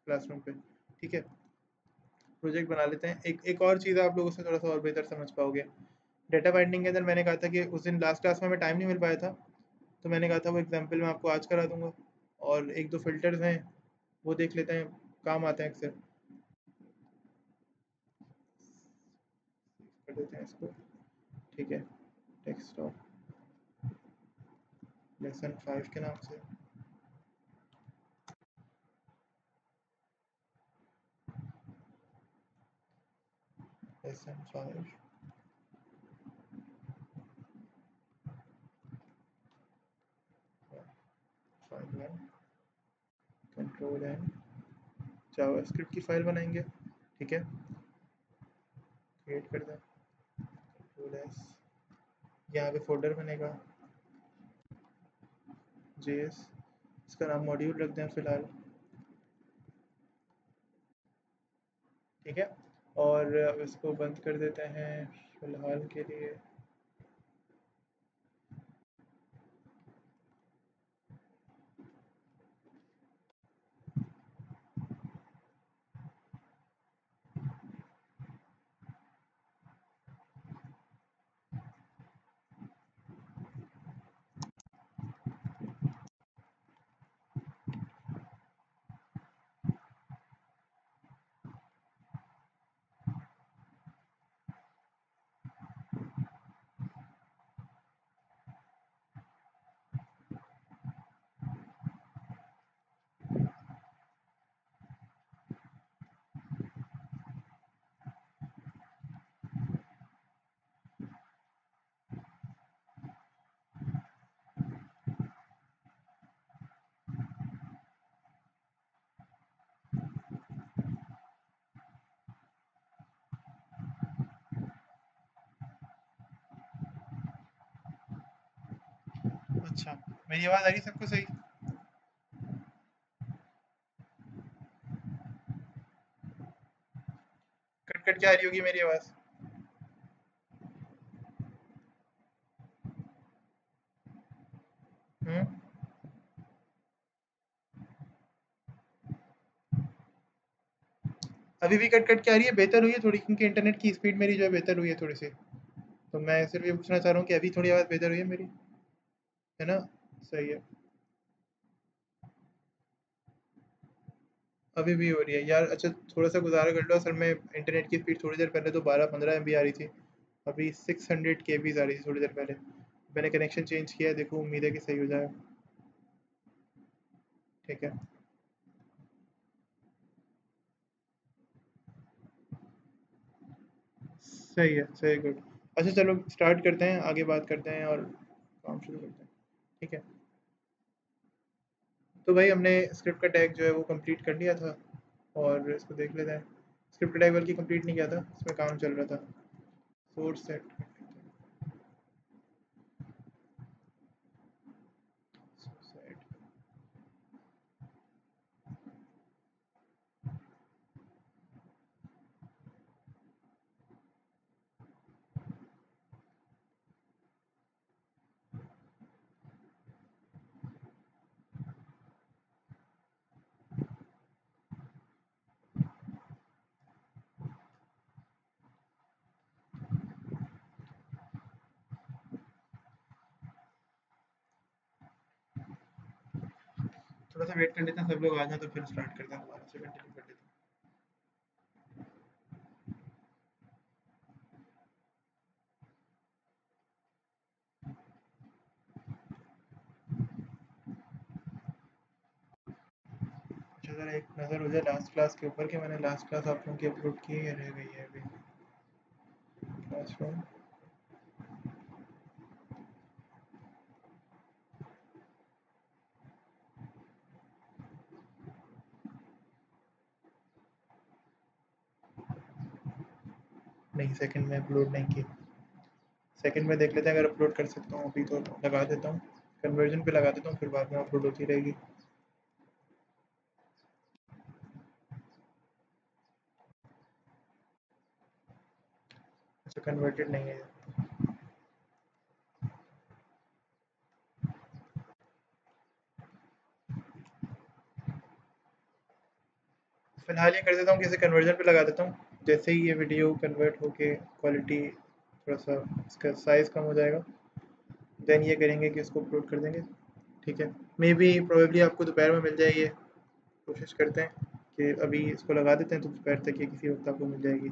क्लासरूम पे। ठीक है, प्रोजेक्ट बना लेते हैं। एक और चीज़ आप लोगों से थोड़ा सा और बेहतर समझ पाओगे, डेटा बाइंडिंग के अंदर मैंने कहा था कि उस दिन लास्ट क्लास में हमें टाइम नहीं मिल पाया था, तो मैंने कहा था वो एग्जाम्पल मैं आपको आज करा दूंगा, और एक दो फिल्टर्स हैं वो देख लेते हैं, काम आते हैं अक्सर। कर देते हैं इसको। ठीक है, डेस्कटॉप लेसन 5 के नाम से। SM5 file 1 control N JavaScript की फाइल बनाएंगे, ठीक है, क्रिएट कर दें, कंट्रोल एस, यहाँ पे फोल्डर बनेगा जेएस, इसका नाम मॉड्यूल रख दें फिलहाल, ठीक है, और अब इसको बंद कर देते हैं फिलहाल के लिए। अच्छा, मेरी आवाज़ आ रही है सबको सही? कट कट क्या आ रही होगी मेरी आवाज़? हम्म, अभी भी कट कट क्या आ रही है? बेहतर हुई है थोड़ी, क्योंकि इंटरनेट की स्पीड मेरी जो है बेहतर हुई है थोड़ी सी, तो मैं सिर्फ ये पूछना चाह रहा हूँ कि अभी थोड़ी आवाज़ बेहतर हुई है मेरी, है ना? सही है, अभी भी हो रही है यार। अच्छा, थोड़ा सा गुजारा कर लो, असल में इंटरनेट की स्पीड थोड़ी देर पहले तो 12-15 MB आ रही थी, अभी 600 kbs आ रही थी थोड़ी देर पहले। मैंने कनेक्शन चेंज किया है, देखो उम्मीद है कि सही हो जाए, ठीक है। सही है, सही, गुड। अच्छा चलो स्टार्ट करते हैं, आगे बात करते हैं और काम शुरू करते हैं, ठीक है। तो भाई हमने स्क्रिप्ट का टैग जो है वो कंप्लीट कर लिया था, और इसको देख लेते हैं। स्क्रिप्ट का टैग बल्कि कंप्लीट नहीं किया था, इसमें काम चल रहा था। सोर्स सेट सेट, थोड़ा सा वेट कर लेते हैं, सब लोग आ जाए तो फिर स्टार्ट करते हैं, दोबारा से कंटिन्यू कर लेते हैं। अच्छा ज़रा एक नज़र हो जाए लास्ट क्लास के ऊपर, कि मैंने लास्ट क्लास आप लोगों की अपलोड की है, रह गई है अभी क्लासरूम। नहीं, सेकंड में अपलोड नहीं की, सेकंड में देख लेते हैं, अगर अपलोड कर सकता हूँ अभी तो लगा देता हूँ, कन्वर्जन पे लगा देता हूँ, फिर बाद में अपलोड होती रहेगी। अच्छा, कन्वर्टेड नहीं है, फिलहाल ये कर देता हूँ कि इसे कन्वर्जन पे लगा देता हूँ, जैसे ही ये वीडियो कन्वर्ट होके क्वालिटी थोड़ा सा इसका साइज़ कम हो जाएगा, देन ये करेंगे कि इसको अपलोड कर देंगे, ठीक है। मे बी प्रोबेबली आपको दोपहर में मिल जाएगी, कोशिश करते हैं कि अभी इसको लगा देते हैं तो दोपहर तक ये किसी वक्त आपको मिल जाएगी।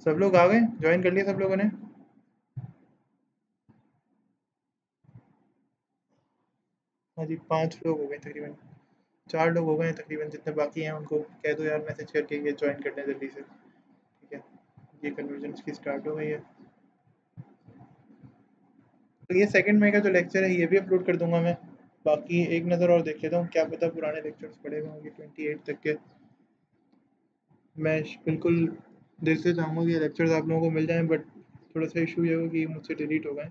सब लोग आ गए, ज्वाइन कर लिया सब लोगों ने? हाँ जी, 5 लोग हो गए तकरीबन, 4 लोग हो गए हैं तकरीबन, जितने बाकी हैं उनको कह दो यार मैसेज करके ये ज्वाइन कर लें जल्दी से, ठीक है। ये कन्वर्जन की स्टार्ट हो गई है। तो ये सेकंड मई का जो लेक्चर है ये भी अपलोड कर दूंगा मैं। बाकी एक नज़र और देख लेता हूँ, क्या पता पुराने लेक्चर्स पड़े हुए होंगे 28 तक के। मैं बिल्कुल दिल से चाहूँगा कि लेक्चर्स आप लोगों को मिल जाएं, बट थोड़ा सा इशू ये होगा कि मुझसे डिलीट हो गए।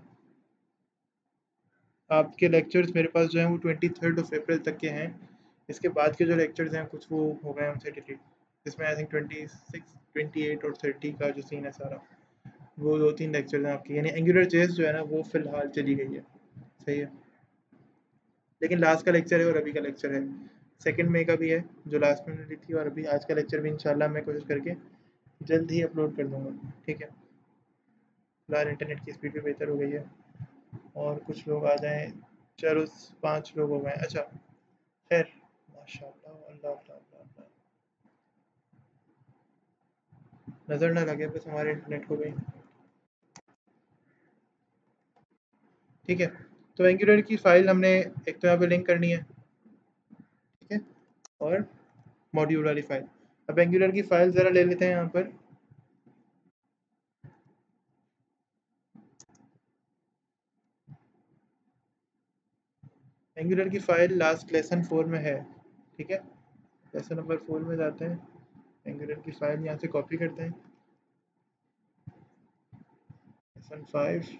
आपके लेक्चर्स मेरे पास जो हैं वो 23 अप्रैल तक के हैं। इसके बाद के जो लेक्चर्स हैं कुछ वो हो गए उनसे डिलीट, जिसमें आई थिंक 26, 28 और 30 का जो सीन है सारा, वो 2-3 लेक्चर्स हैं आपके, यानी एंगुलर जेस जो है ना वो फ़िलहाल चली गई है। सही है, लेकिन लास्ट का लेक्चर है और अभी का लेक्चर है, सेकंड मई का भी है जो लास्ट में ली थी, और अभी आज का लेक्चर भी इंशाल्लाह मैं कोशिश करके जल्द ही अपलोड कर दूँगा, ठीक है। फिलहाल इंटरनेट की स्पीड भी बेहतर हो गई है, और कुछ लोग आ जाएँ। चलो 5 लोग हो गए, अच्छा खैर, माशाल्लाह, अल्लाह अल्लाह अल्लाह अल्लाह। नज़र ना लगे बस हमारे इंटरनेट को भी, ठीक है। तो एंगुलर की फ़ाइल हमने एक तो यहाँ पे लिंक करनी है, ठीक है, और मॉड्यूल वाली फ़ाइल। अब एंगुलर की फ़ाइल ज़रा ले लेते हैं यहाँ पर। एंगुलर की फ़ाइल लास्ट लेसन 4 में है, ठीक है। लेसन नंबर 4 में जाते हैं, एंगुलर की फ़ाइल यहाँ से कॉपी करते हैं, लेसन 5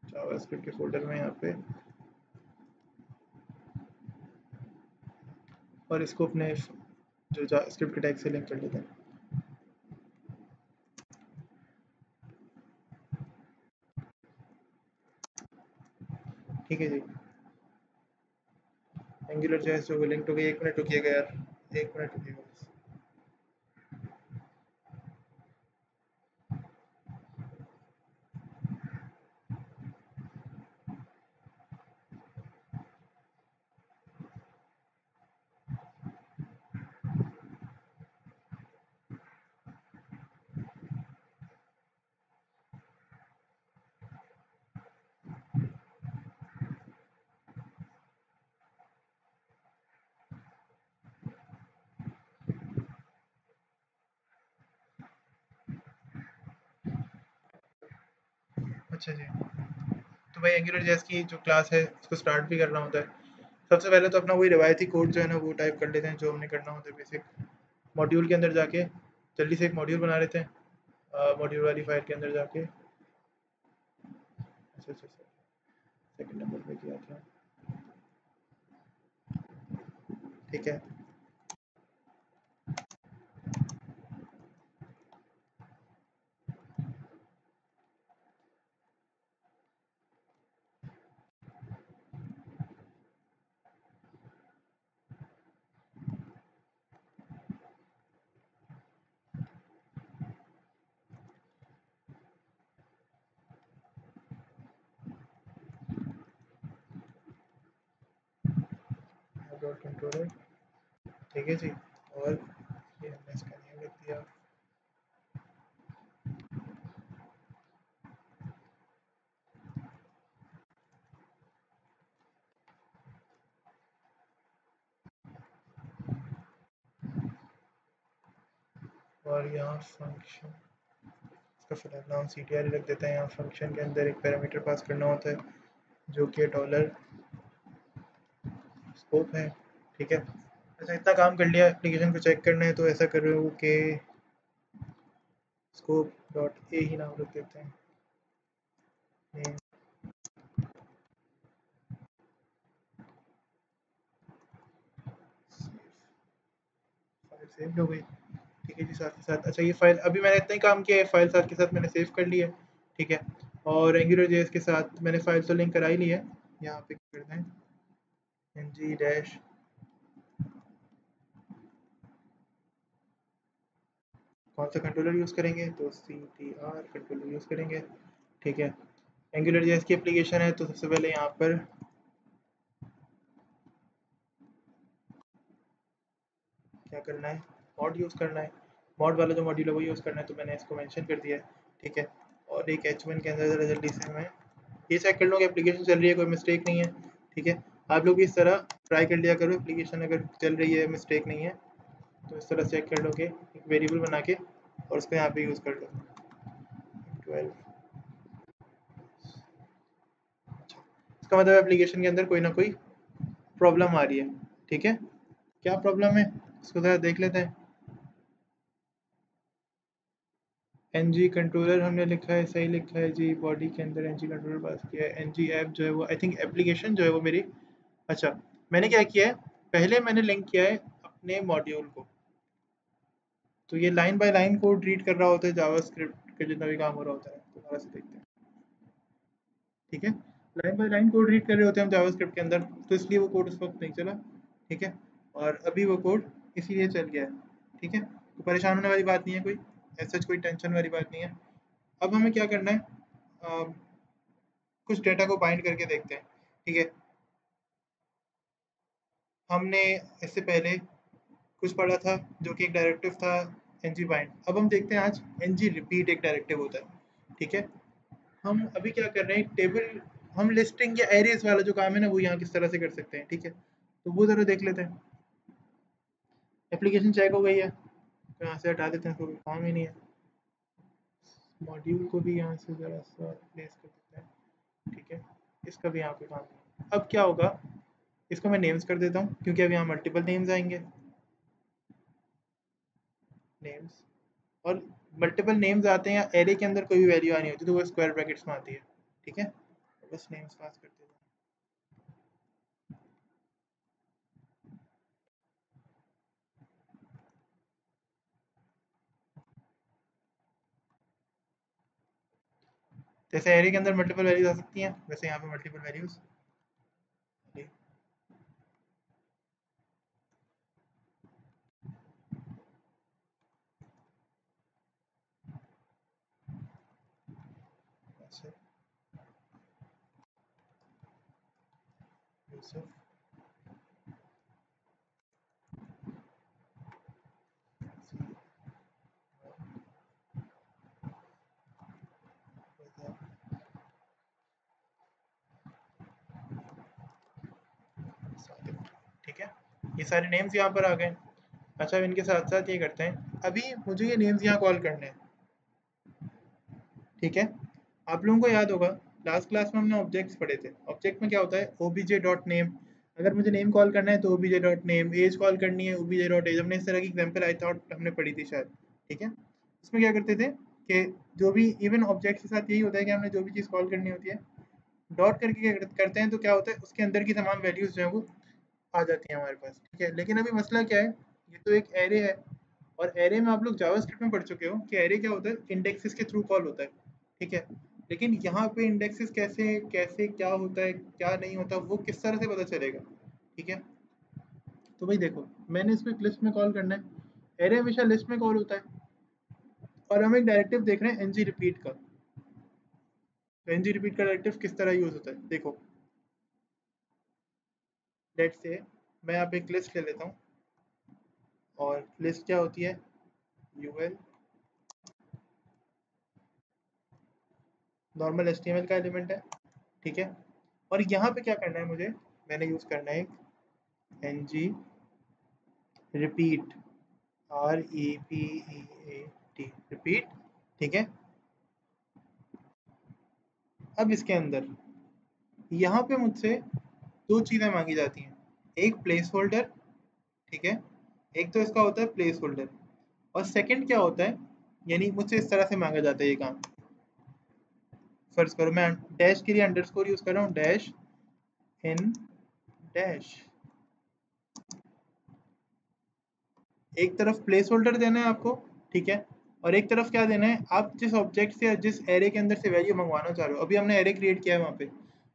जावास्क्रिप्ट के फ़ोल्डर में यहाँ पे, और इसको अपने जो जावास्क्रिप्ट के टैग से लिंक कर लेते हैं, ठीक है जी। एंगुलर जो है सो लिंक हो गई। 1 मिनट रुकिएगा यार, 1 मिनट रुकिएगा बस। अच्छा जी, तो भाई एंगुलर जेएस की जो क्लास है उसको स्टार्ट भी करना होता है। सबसे पहले तो अपना वही रिवायती कोड जो है ना वो टाइप कर लेते हैं जो हमने करना होता है बेसिक। मॉड्यूल के अंदर जाके जल्दी से एक मॉड्यूल बना लेते हैं, मॉड्यूल वाली फाइल के अंदर जाके। अच्छा अच्छा अच्छा, सेकंड नंबर पे किया था, ठीक है। डॉट कंट्रोलर, ठीक है जी। और ये हमने इसका नेम लिख दिया, और यहाँ फंक्शन, इसका फिलहाल नाम सी टी आर रख देते हैं। यहाँ फंक्शन के अंदर एक पैरामीटर पास करना होता है जो कि डॉलर स्कोप है, ठीक है। अच्छा, इतना काम कर लिया, एप्लीकेशन को चेक करना है तो ऐसा कर रहे हो कि स्कोप डॉट ए ही नाम रख देते हैं, नेम फाइल सेव हो गई, ठीक है जी। साथ ही साथ अच्छा ये फाइल अभी मैंने इतना ही काम किया है, फाइल साथ के साथ मैंने सेव कर ली है, ठीक है। और एंगुलर जेएस के साथ मैंने फाइल तो लिंक करा ही ली है, यहाँ पे कर दें एन जी डैश, कौन सा कंट्रोलर यूज़ करेंगे तो C T R controller use करेंगे, ठीक है। एंगुलर जेएस की एप्लीकेशन है तो सबसे पहले यहाँ पर क्या करना है, मॉड यूज़ करना है। मॉड वाला जो मॉड्यूल है वो यूज़ करना है, तो मैंने इसको मेंशन कर दिया है, ठीक है। और एक H1 के अंदर ज़रा जल्दी से मैं ये चेक कर लूँ कि एप्लीकेशन चल रही है, कोई मिस्टेक नहीं है, ठीक है। आप लोग इस तरह ट्राई कर लिया करो, एप्लीकेशन अगर चल रही है, मिस्टेक नहीं है तो इस तरह चेक कर लो कि एक वेरिएबल बना के और उसको यहाँ पे यूज़ कर लो। 12। इसका मतलब एप्लीकेशन के अंदर कोई ना कोई प्रॉब्लम आ रही है। ठीक है, क्या प्रॉब्लम है इसको ज़रा देख लेते हैं। एनजी कंट्रोलर हमने लिखा है, सही लिखा है जी, बॉडी के अंदर एनजी कंट्रोलर पास किया है। एनजी ऐप जो है वो आई थिंक एप्लीकेशन जो है वो मेरी, अच्छा मैंने क्या किया है, पहले मैंने लिंक किया है अपने मॉड्यूल को, तो ये line by line code read कर रहा होता है जावास्क्रिप्ट के जितना भी काम हो रहा होता है। तो दोबारा से देखते हैं। ठीक है, line by line code read कर रहे होते हैं हम जावास्क्रिप्ट के अंदर, तो इसलिए वो कोड उस वक्त नहीं चला। ठीक है, और अभी वो कोड इसीलिए चल गया है। ठीक है, तो परेशान होने वाली बात नहीं है, कोई ऐसा कोई टेंशन वाली बात नहीं है। अब हमें क्या करना है, कुछ डेटा को बाइंड करके देखते हैं। ठीक है, हमने इससे पहले कुछ पढ़ा था जो कि एक डायरेक्टिव था एनजी बाइंड। अब हम देखते हैं आज एनजी रिपीट एक डायरेक्टिव होता है। ठीक है, हम अभी क्या कर रहे हैं, टोटल हम लिस्टिंग या एरेज वाला जो काम है ना वो यहाँ किस तरह से कर सकते हैं। ठीक है, तो वो ज़रा देख लेते हैं। एप्लीकेशन चेक हो गई है तो यहाँ से हटा देते हैं, कोई काम ही नहीं है। मॉड्यूल को भी यहाँ से ज़रा सा प्लेस कर देते हैं। ठीक है, इसका भी यहाँ पे काम नहीं है। अब क्या होगा, इसको मैं नेम्स कर देता हूँ क्योंकि अब यहाँ मल्टीपल नेम्स आएंगे, नेम्स, और मल्टीपल नेम्स आते हैं या एरे के अंदर कोई भी वैल्यू आनी होती है तो वो स्क्वायर ब्रैकेट्स में आती है। ठीक है, बस नेम्स पास करते हैं। जैसे एरे के अंदर मल्टीपल वैल्यूज आ सकती हैं, वैसे यहाँ पे मल्टीपल वैल्यूज। ठीक है, ये सारे नेम्स यहाँ पर आ गए। अच्छा, अब इनके साथ साथ ये करते हैं, अभी मुझे ये नेम्स यहाँ कॉल करने हैं। ठीक है, आप लोगों को याद होगा लास्ट क्लास में हमने ऑब्जेक्ट्स पढ़े थे। ऑब्जेक्ट में क्या होता है, ओबीजे डॉट नेम। अगर मुझे नेम कॉल करना है तो OBJ dot name, as call करनी है ओबीजे डॉट एज। हमने इस तरह की एग्जांपल आई थॉट हमने पढ़ी थी शायद। ठीक है, उसमें क्या करते थे कि जो भी इवन ऑब्जेक्ट के साथ यही होता है कि हमने जो भी चीज़ कॉल करनी होती है डॉट करके क्या करते हैं, तो क्या होता है उसके अंदर की तमाम वैल्यूज़ जो है वो आ जाती है हमारे पास। ठीक है, लेकिन अभी मसला क्या है, ये तो एक एरे है, और एरे में आप लोग जावास्क्रिप्ट में पढ़ चुके हो कि एरे क्या होता है, इंडेक्सेस के थ्रू कॉल होता है। ठीक है, लेकिन यहाँ पे इंडेक्सेस कैसे कैसे क्या होता है क्या नहीं होता वो किस तरह से पता चलेगा। ठीक है, तो भाई देखो, मैंने इसको एक लिस्ट में कॉल करना है, एरे हमेशा लिस्ट में कॉल होता है, और हम एक डायरेक्टिव देख रहे हैं एनजी रिपीट का। तो एनजी रिपीट का डायरेक्टिव किस तरह यूज होता है देखो, लेट्स से मैं यहाँ पे एक लिस्ट ले लेता हूँ, और लिस्ट क्या होती है, यूएल नॉर्मल एचटीएमएल का एलिमेंट है। ठीक है, और यहाँ पे क्या करना है मुझे, मैंने यूज़ करना है N G repeat, REPEAT repeat. ठीक है, अब इसके अंदर यहाँ पे मुझसे दो चीज़ें मांगी जाती हैं, एक प्लेस होल्डर। ठीक है, एक तो इसका होता है प्लेस होल्डर, और सेकंड क्या होता है, यानी मुझसे इस तरह से मांगा जाता है ये काम। फर्ज करो मैं डैश के लिए अंडरस्कोर यूज़ कर रहा हूँ, डैश इन डैश। एक तरफ प्लेस होल्डर देना है आपको। ठीक है, और एक तरफ क्या देना है, आप जिस ऑब्जेक्ट से या जिस एरे के अंदर से वैल्यू मंगवाना चाह रहे हो, अभी हमने एरे क्रिएट किया है वहाँ पे,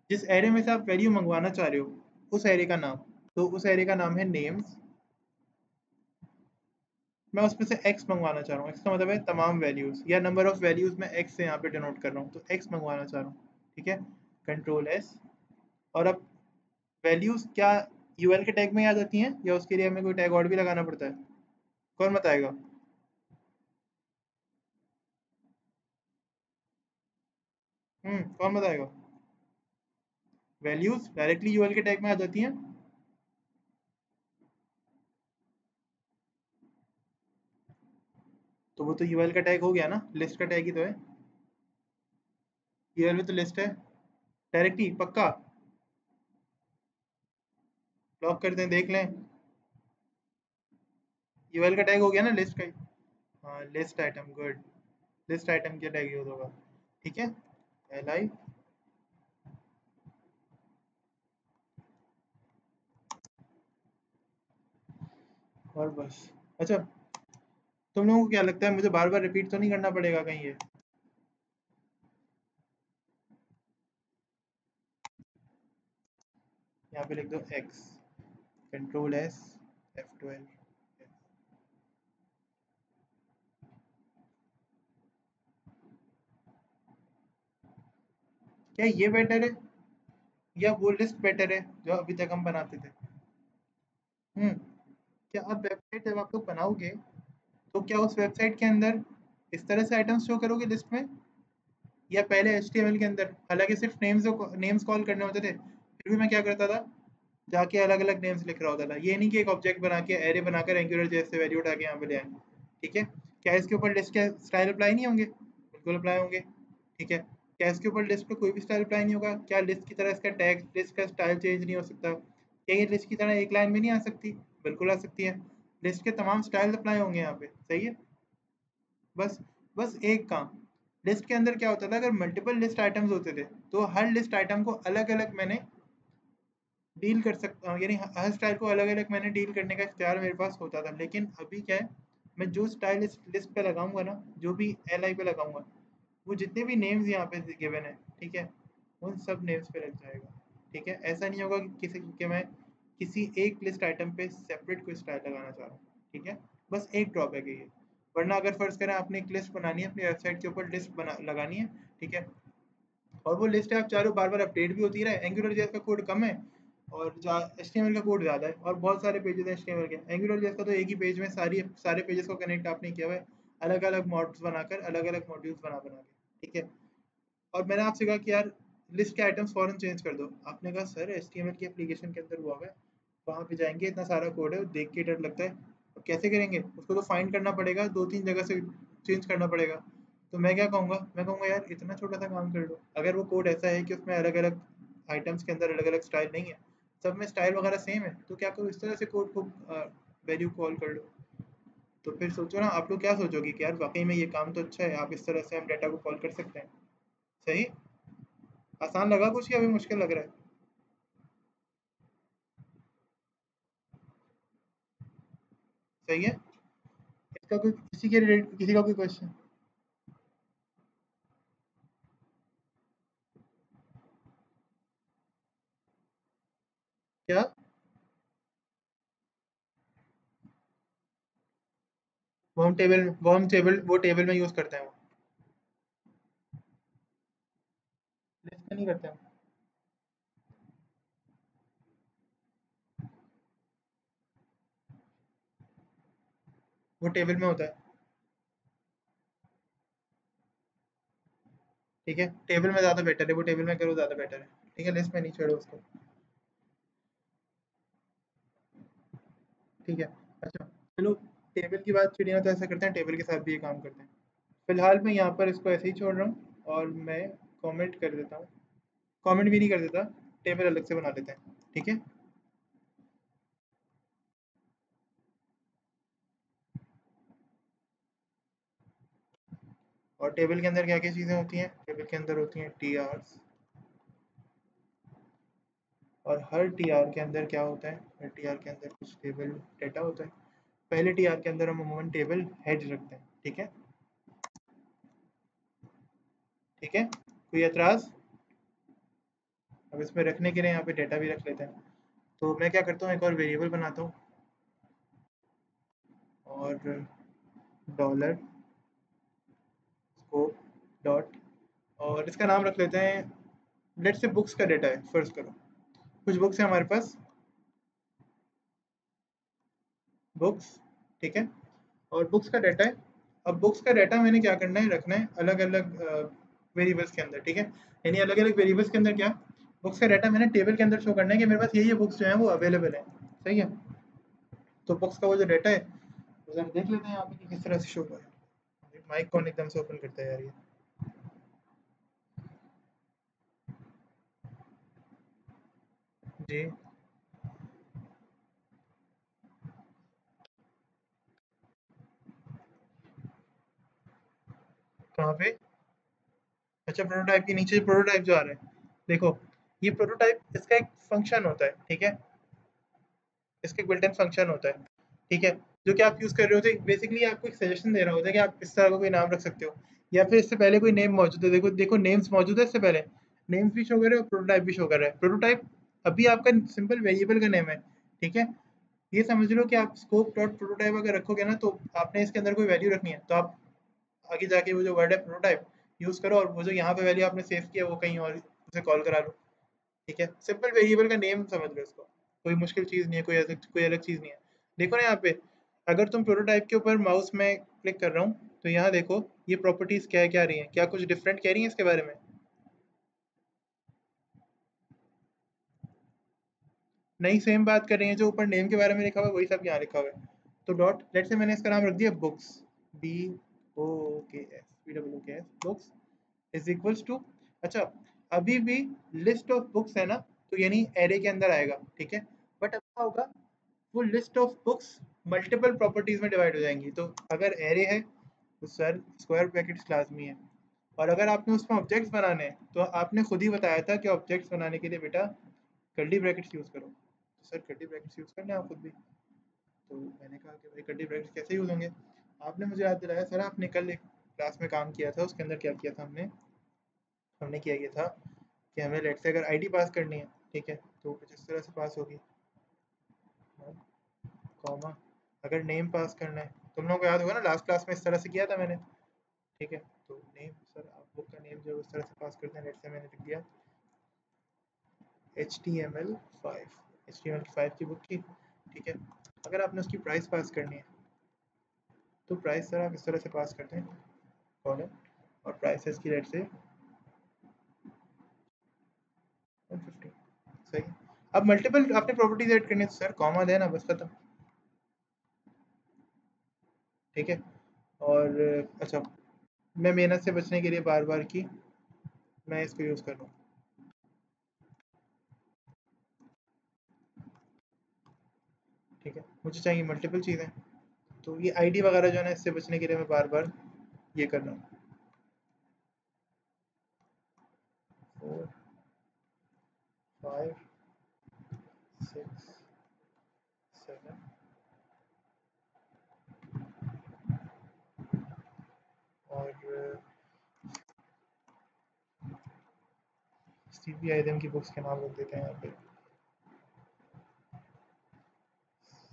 जिस एरे में से आप वैल्यू मंगवाना चाह रहे हो उस एरे का नाम, तो उस एरे का नाम है नेम्स। मैं उसमें से एक्स मंगवाना चाह रहा हूँ, एक्स का मतलब है तमाम वैल्यूज़ या नंबर ऑफ वैल्यूज़, मैं एक्स से यहाँ पे डिनोट कर रहा हूँ, तो एक्स मंगवाना चाह रहा हूँ। ठीक है, कंट्रोल एस, और अब वैल्यूज़ क्या यूएल के टैग में आ जाती हैं या उसके लिए हमें कोई टैग और भी लगाना पड़ता है, कौन बताएगा। कौन बताएगा। वैल्यूज डायरेक्टली यूएल के टैग में आ जाती हैं। तो वो तो यूएल का टैग हो गया ना, लिस्ट का टैग ही तो है। यूएल में तो लिस्ट है डायरेक्टली, पक्का लॉक करते हैं, देख लें। यूएल का टैग हो गया ना लिस्ट का ही। हाँ list item, good. List item का टैग यूज होगा, ठीक है। एल आई और बस। अच्छा, तुम लोगों को क्या लगता है मुझे बार बार रिपीट तो नहीं करना पड़ेगा कहीं ये? यहाँ पे लिख दो एक्स, कंट्रोल एस, F12। क्या ये बेटर है या वो लिस्ट बेटर है जो अभी तक हम बनाते थे? हम्म। क्या अब वेबसाइट जब आप लोग बनाओगे तो क्या उस वेबसाइट के अंदर इस तरह से आइटम्स शो करोगे लिस्ट में, या पहले HTML के अंदर? हालांकि सिर्फ नेम्स कॉल करने होते थे, फिर भी मैं क्या करता था, जाके अलग अलग नेम्स लिख रहा होता था। ये नहीं कि एक ऑब्जेक्ट बना के एरे बनाकर एंगुलर जैसे वैल्यू उठा के यहाँ पे ले आएंगे, ठीक है। क्या इसके ऊपर लिस्ट के स्टाइल अप्लाई नहीं होंगे? बिल्कुल अप्लाई होंगे, ठीक है। क्या इसके ऊपर लिस्ट पे कोई भी स्टाइल अप्लाई नहीं होगा? क्या लिस्ट की तरह इसका टैग, लिस्ट का स्टाइल चेंज नहीं हो सकता? क्या ये लिस्ट की तरह एक लाइन में नहीं आ सकती? बिल्कुल आ सकती है। लिस्ट के तमाम स्टाइल अप्लाई होंगे यहाँ पे, सही है। बस बस एक काम, लिस्ट के अंदर क्या होता था, अगर मल्टीपल लिस्ट आइटम्स होते थे तो हर लिस्ट आइटम को अलग अलग मैंने डील कर सकता हूँ, यानी हर स्टाइल को अलग अलग मैंने डील करने का इख्तियार मेरे पास होता था। लेकिन अभी क्या है, मैं जो स्टाइल इस लिस्ट पे लगाऊंगा ना, जो भी एल आई पे लगाऊंगा, वो जितने भी नेम्स यहाँ पे गिवन है, ठीक है, उन सब नेम्स पे लग जाएगा, ठीक है। ऐसा नहीं होगा कि किसी कि मैं किसी एक लिस्ट आइटम पे सेपरेट कोई स्टाइल लगाना चाह रहा हूँ, ठीक है। बस एक ड्रॉबैक है ये। वरना अगर फर्ज करें आपने एक लिस्ट बनानी है, अपनी वेबसाइट के ऊपर लिस्ट बना लगानी है, ठीक है, और वो लिस्ट है आप चारों बार बार अपडेट भी होती रहे, एंगुलर जेएस का कोड कम है और HTML का कोड ज़्यादा है, और बहुत सारे पेजेस हैं HTML के, एंगुलर जेएस का तो एक ही पेज में सारे पेजेस को कनेक्ट आपने किया हुआ है, अलग अलग मॉड्स बनाकर, अलग अलग मॉड्यूल्स बना बना के, ठीक है। और मैंने आपसे कहा कि यार लिस्ट के आइटम्स फ़ौरन चेंज कर दो, आपने कहा सर HTML की एप्लीकेशन के अंदर हुआ हुआ है, वहाँ पे जाएंगे, इतना सारा कोड है, देख के डर लगता है, अब कैसे करेंगे उसको, तो फाइंड करना पड़ेगा, दो तीन जगह से चेंज करना पड़ेगा। तो मैं क्या कहूँगा, मैं कहूँगा यार इतना छोटा सा काम कर लो, अगर वो कोड ऐसा है कि उसमें अलग अलग आइटम्स के अंदर अलग अलग स्टाइल नहीं है, सब में स्टाइल वगैरह सेम है, तो क्या करो इस तरह से कोड को वैल्यू कॉल कर लो। तो फिर सोचो ना, आप लोग क्या सोचोगे कि यार वाकई में ये काम तो अच्छा है, आप इस तरह से हम डाटा को कॉल कर सकते हैं। सही, आसान लगा कुछ या अभी मुश्किल लग रहा है? सही है। इसका कोई किसी के रिलेटेड किसी का कोई क्वेश्चन? क्या? वो टेबल में यूज करते हैं, वो लिस्ट में नहीं करते हैं। वो टेबल में होता है, ठीक है, टेबल में ज़्यादा बेटर है, वो टेबल में करो ज़्यादा बेटर है, ठीक है, लिस्ट में नहीं छोड़ो उसको, ठीक है। अच्छा, चलो, टेबल की बात छेड़ी ना, तो ऐसा करते हैं टेबल के साथ भी ये काम करते हैं। फिलहाल मैं यहाँ पर इसको ऐसे ही छोड़ रहा हूँ और मैं कमेंट कर देता हूँ, कमेंट भी नहीं कर देता, टेबल अलग से बना लेते हैं, ठीक है। और टेबल के अंदर क्या क्या चीज़ें होती हैं, टेबल के अंदर होती हैं TRs, और हर TR के अंदर क्या होता है, हर TR के अंदर कुछ टेबल डेटा होता है। पहले TR के अंदर हम अमूमन टेबल हेड रखते हैं, ठीक है, ठीक है। कोई एतराज़? अब इसमें रखने के लिए यहाँ पे डेटा भी रख लेते हैं। तो मैं क्या करता हूँ, एक और वेरिएबल बनाता हूँ, और डॉलर स्कोप डॉट, और इसका नाम रख लेते हैं, लेट से बुक्स का डेटा है, फर्ज करो कुछ बुक्स है हमारे पास, बुक्स, ठीक है, और बुक्स का डाटा है। अब बुक्स का डाटा मैंने क्या करना है, रखना है अलग अलग वेरिएबल्स के अंदर, ठीक है। यानी अलग अलग वेरिएबल्स के अंदर क्या, बुक्स का डाटा मैंने टेबल के अंदर शो करना है कि मेरे पास ये बुक्स जो हैं वो अवेलेबल हैं, सही है। तो बुक्स का वो जो डाटा है वो जरा देख लेते हैं यहाँ पे कि किस तरह से शो कर रहा है। माइक कौन एकदम से ओपन करता है यार ये। जी कहाँ पे? अच्छा प्रोटोटाइप के नीचे प्रोटोटाइप जो आ रहा है, देखो ये प्रोटोटाइप इसका एक फंक्शन होता है, ठीक है, इसका एक बिल्ट इन फंक्शन होता है, ठीक है, जो कि आप यूज़ कर रहे होते हैं। बेसिकली आपको एक सजेशन दे रहा होता है कि आप इस तरह का कोई नाम रख सकते हो, या फिर इससे पहले कोई नेम मौजूद है। देखो देखो नेम्स मौजूद है, इससे पहले नेम्स भी शो कर रहे हैं और प्रोटोटाइप भी शो कर रहा है। प्रोटोटाइप अभी आपका सिंपल वेरिएबल का नेम है, ठीक है। ये समझ लो कि आप स्कोप डॉट प्रोटोटाइप अगर रखोगे ना, तो आपने इसके अंदर कोई वैल्यू रखनी है, तो आप आगे जाके वो जो वर्ड है प्रोटोटाइप यूज़ करो, और वो जो यहाँ पे वैल्यू आपने सेव किया वो कहीं और उसे कॉल करा लो, ठीक है। सिंपल वेरिएबल का नेम समझ लो इसको, कोई मुश्किल चीज़ नहीं है, कोई अलग चीज़ नहीं है। देखो ना यहाँ पे, अगर तुम प्रोटोटाइप के ऊपर माउस में क्लिक कर रहा हूँ तो यहाँ देखो ये प्रॉपर्टीज़ क्या क्या रही हैं, क्या कुछ डिफरेंट कह रही हैं इसके बारे में? नहीं, सेम बात कर रही हैं, जो ऊपर नेम के बारे में लिखा हुआ है वही सब यहाँ लिखा हुआ है। तो डॉट लेट से मैंने इसका नाम रख दिया books, B O K S, B W K S, books is equals to, अच्छा अभी भी लिस्ट ऑफ बुक्स है ना, तो यानी एरे के अंदर आएगा, ठीक है। बट अब क्या होगा, वो list of books multiple properties में डिवाइड हो जाएंगी। तो अगर एरे है तो सर स्क्वायर ब्रैकेट्स लाजमी है, और अगर आपने उसमें ऑब्जेक्ट्स बनाने हैं तो आपने खुद ही बताया था कि ऑब्जेक्ट्स बनाने के लिए बेटा कर्ली ब्रैकेट्स यूज़ करो। तो सर कर्ली ब्रैकेट्स यूज़ करने हैं आप खुद भी। तो मैंने कहा कि भाई कर्ली ब्रैकेट्स कैसे यूज़ होंगे। आपने मुझे याद दिलाया, सर आपने कल एक क्लास में काम किया था, उसके अंदर क्या किया था हमने, हमने किया ये था कि हमें लेट से अगर आईडी पास करनी है, ठीक है, तो कुछ इस तरह से पास होगी, कॉमा, अगर नेम पास करना है, तुम लोगों को याद होगा ना लास्ट क्लास में इस तरह से किया था मैंने, ठीक है। तो नेम, सर आप बुक का नेम जो है उस तरह से पास करते हैं, लेट से मैंने लिख दिया HTML5, HTML5 की बुक की, ठीक है। अगर आपने उसकी प्राइस पास करनी है तो प्राइस सर आप इस तरह से पास करते हैं, कॉलम, और प्राइस है इसकी रेट से 150, सही। अब मल्टीपल आपने प्रॉपर्टीज ऐड करनी है तो सर कॉमा देना, बस खत्म, ठीक है। और अच्छा, मैं मेहनत से बचने के लिए बार बार की मैं इसको यूज़ कर रहा हूँ, ठीक है। मुझे चाहिए मल्टीपल चीज़ें, तो ये आईडी वगैरह जो है ना, इससे बचने के लिए मैं बार बार ये कर रहा हूँ। 4 5 6 7, और सीपी आइटम की बुक्स के नाम लिख देते हैं यहाँ पे।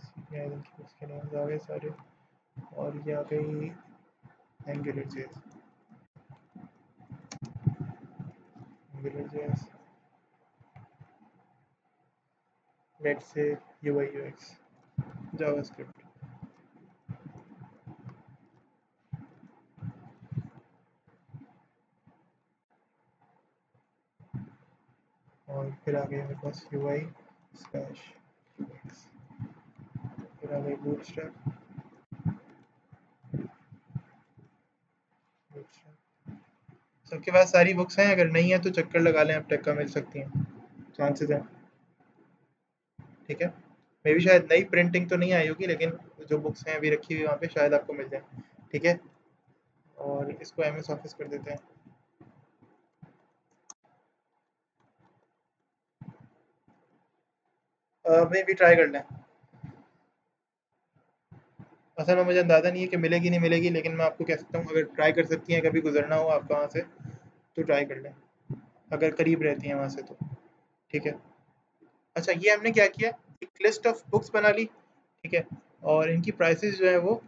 सीपी आइटम की बुक्स के नाम आ गए सारे, और ये आ गई angular JS, angular JS, let's say UI UX, JavaScript, और फिर आ गई मेरे पास यूआई स्लैश यूएक्स, फिर आ गई बूटस्ट्रैप, बूटस्ट्रैप। सबके पास सारी बुक्स हैं, अगर नहीं है तो चक्कर लगा लें, अब टेक का मिल सकती हैं, चांसेस हैं, ठीक है। मे भी शायद नई प्रिंटिंग तो नहीं आई होगी, लेकिन जो बुक्स हैं अभी रखी हुई वहाँ पे शायद आपको मिल जाए, ठीक है। और इसको एमएस ऑफिस कर देते हैं। मैं भी ट्राई कर लें, असल में मुझे अंदाज़ा नहीं है कि मिलेगी नहीं मिलेगी, लेकिन मैं आपको कह सकता हूँ अगर ट्राई कर सकती हैं, कभी गुजरना हो आपका वहाँ से तो ट्राई कर लें, अगर करीब रहती हैं वहाँ से तो, ठीक है। अच्छा ये हमने क्या किया, एक लिस्ट ऑफ बुक्स बना ली, ठीक है, और इनकी प्राइसेस जो है वो,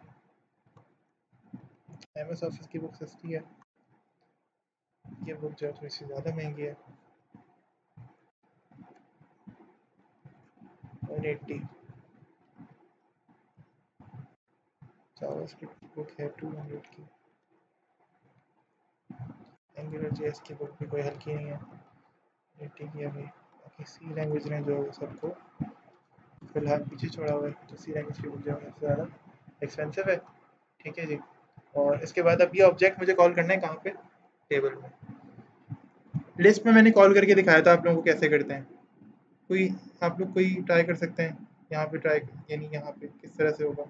एमएस ऑफिस की बुक सस्ती है, ये बुक जो है थोड़ी सी ज़्यादा महंगी है, 180, जावास्क्रिप्ट की बुक है 200 की, एंगुलर जेएस की बुक भी कोई हल्की नहीं है, ठीक है भाई, बाकी सी लैंग्वेज रेंज जो सबको फिलहाल पीछे छोड़ा हुआ है, तो सी लैंग्वेज की बुक जो है सबसे ज़्यादा एक्सपेंसिव है। ठीक है जी। और इसके बाद अब ये ऑब्जेक्ट मुझे कॉल करना है कहाँ पे, टेबल में। लिस्ट में मैंने कॉल करके दिखाया था आप लोगों को कैसे करते हैं, कोई आप लोग कोई ट्राई कर सकते हैं यहाँ पे ट्राई, यानी यहाँ पे किस तरह से होगा,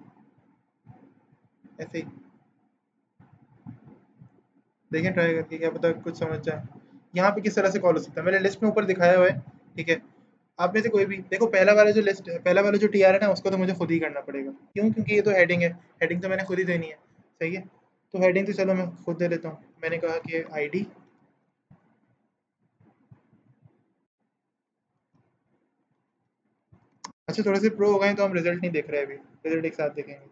ऐसे ही देखें ट्राई करके, क्या पता कुछ समझ जाए। यहाँ पे किस तरह से कॉल हो सकता है, मैंने लिस्ट में ऊपर दिखाया हुआ है। ठीक है, आप में से कोई भी देखो, पहला वाला जो लिस्ट, पहला वाला जो टी आर है ना, उसको तो मुझे खुद ही करना पड़ेगा। क्यों? क्योंकि ये तो हेडिंग है, हेडिंग तो मैंने खुद ही देनी है। सही है, तो हेडिंग तो चलो मैं खुद दे देता हूँ। मैंने कहा कि आईडी, अच्छा थोड़े से प्रो हो गए तो हम रिजल्ट नहीं देख रहे अभी, रिजल्ट एक साथ देखेंगे।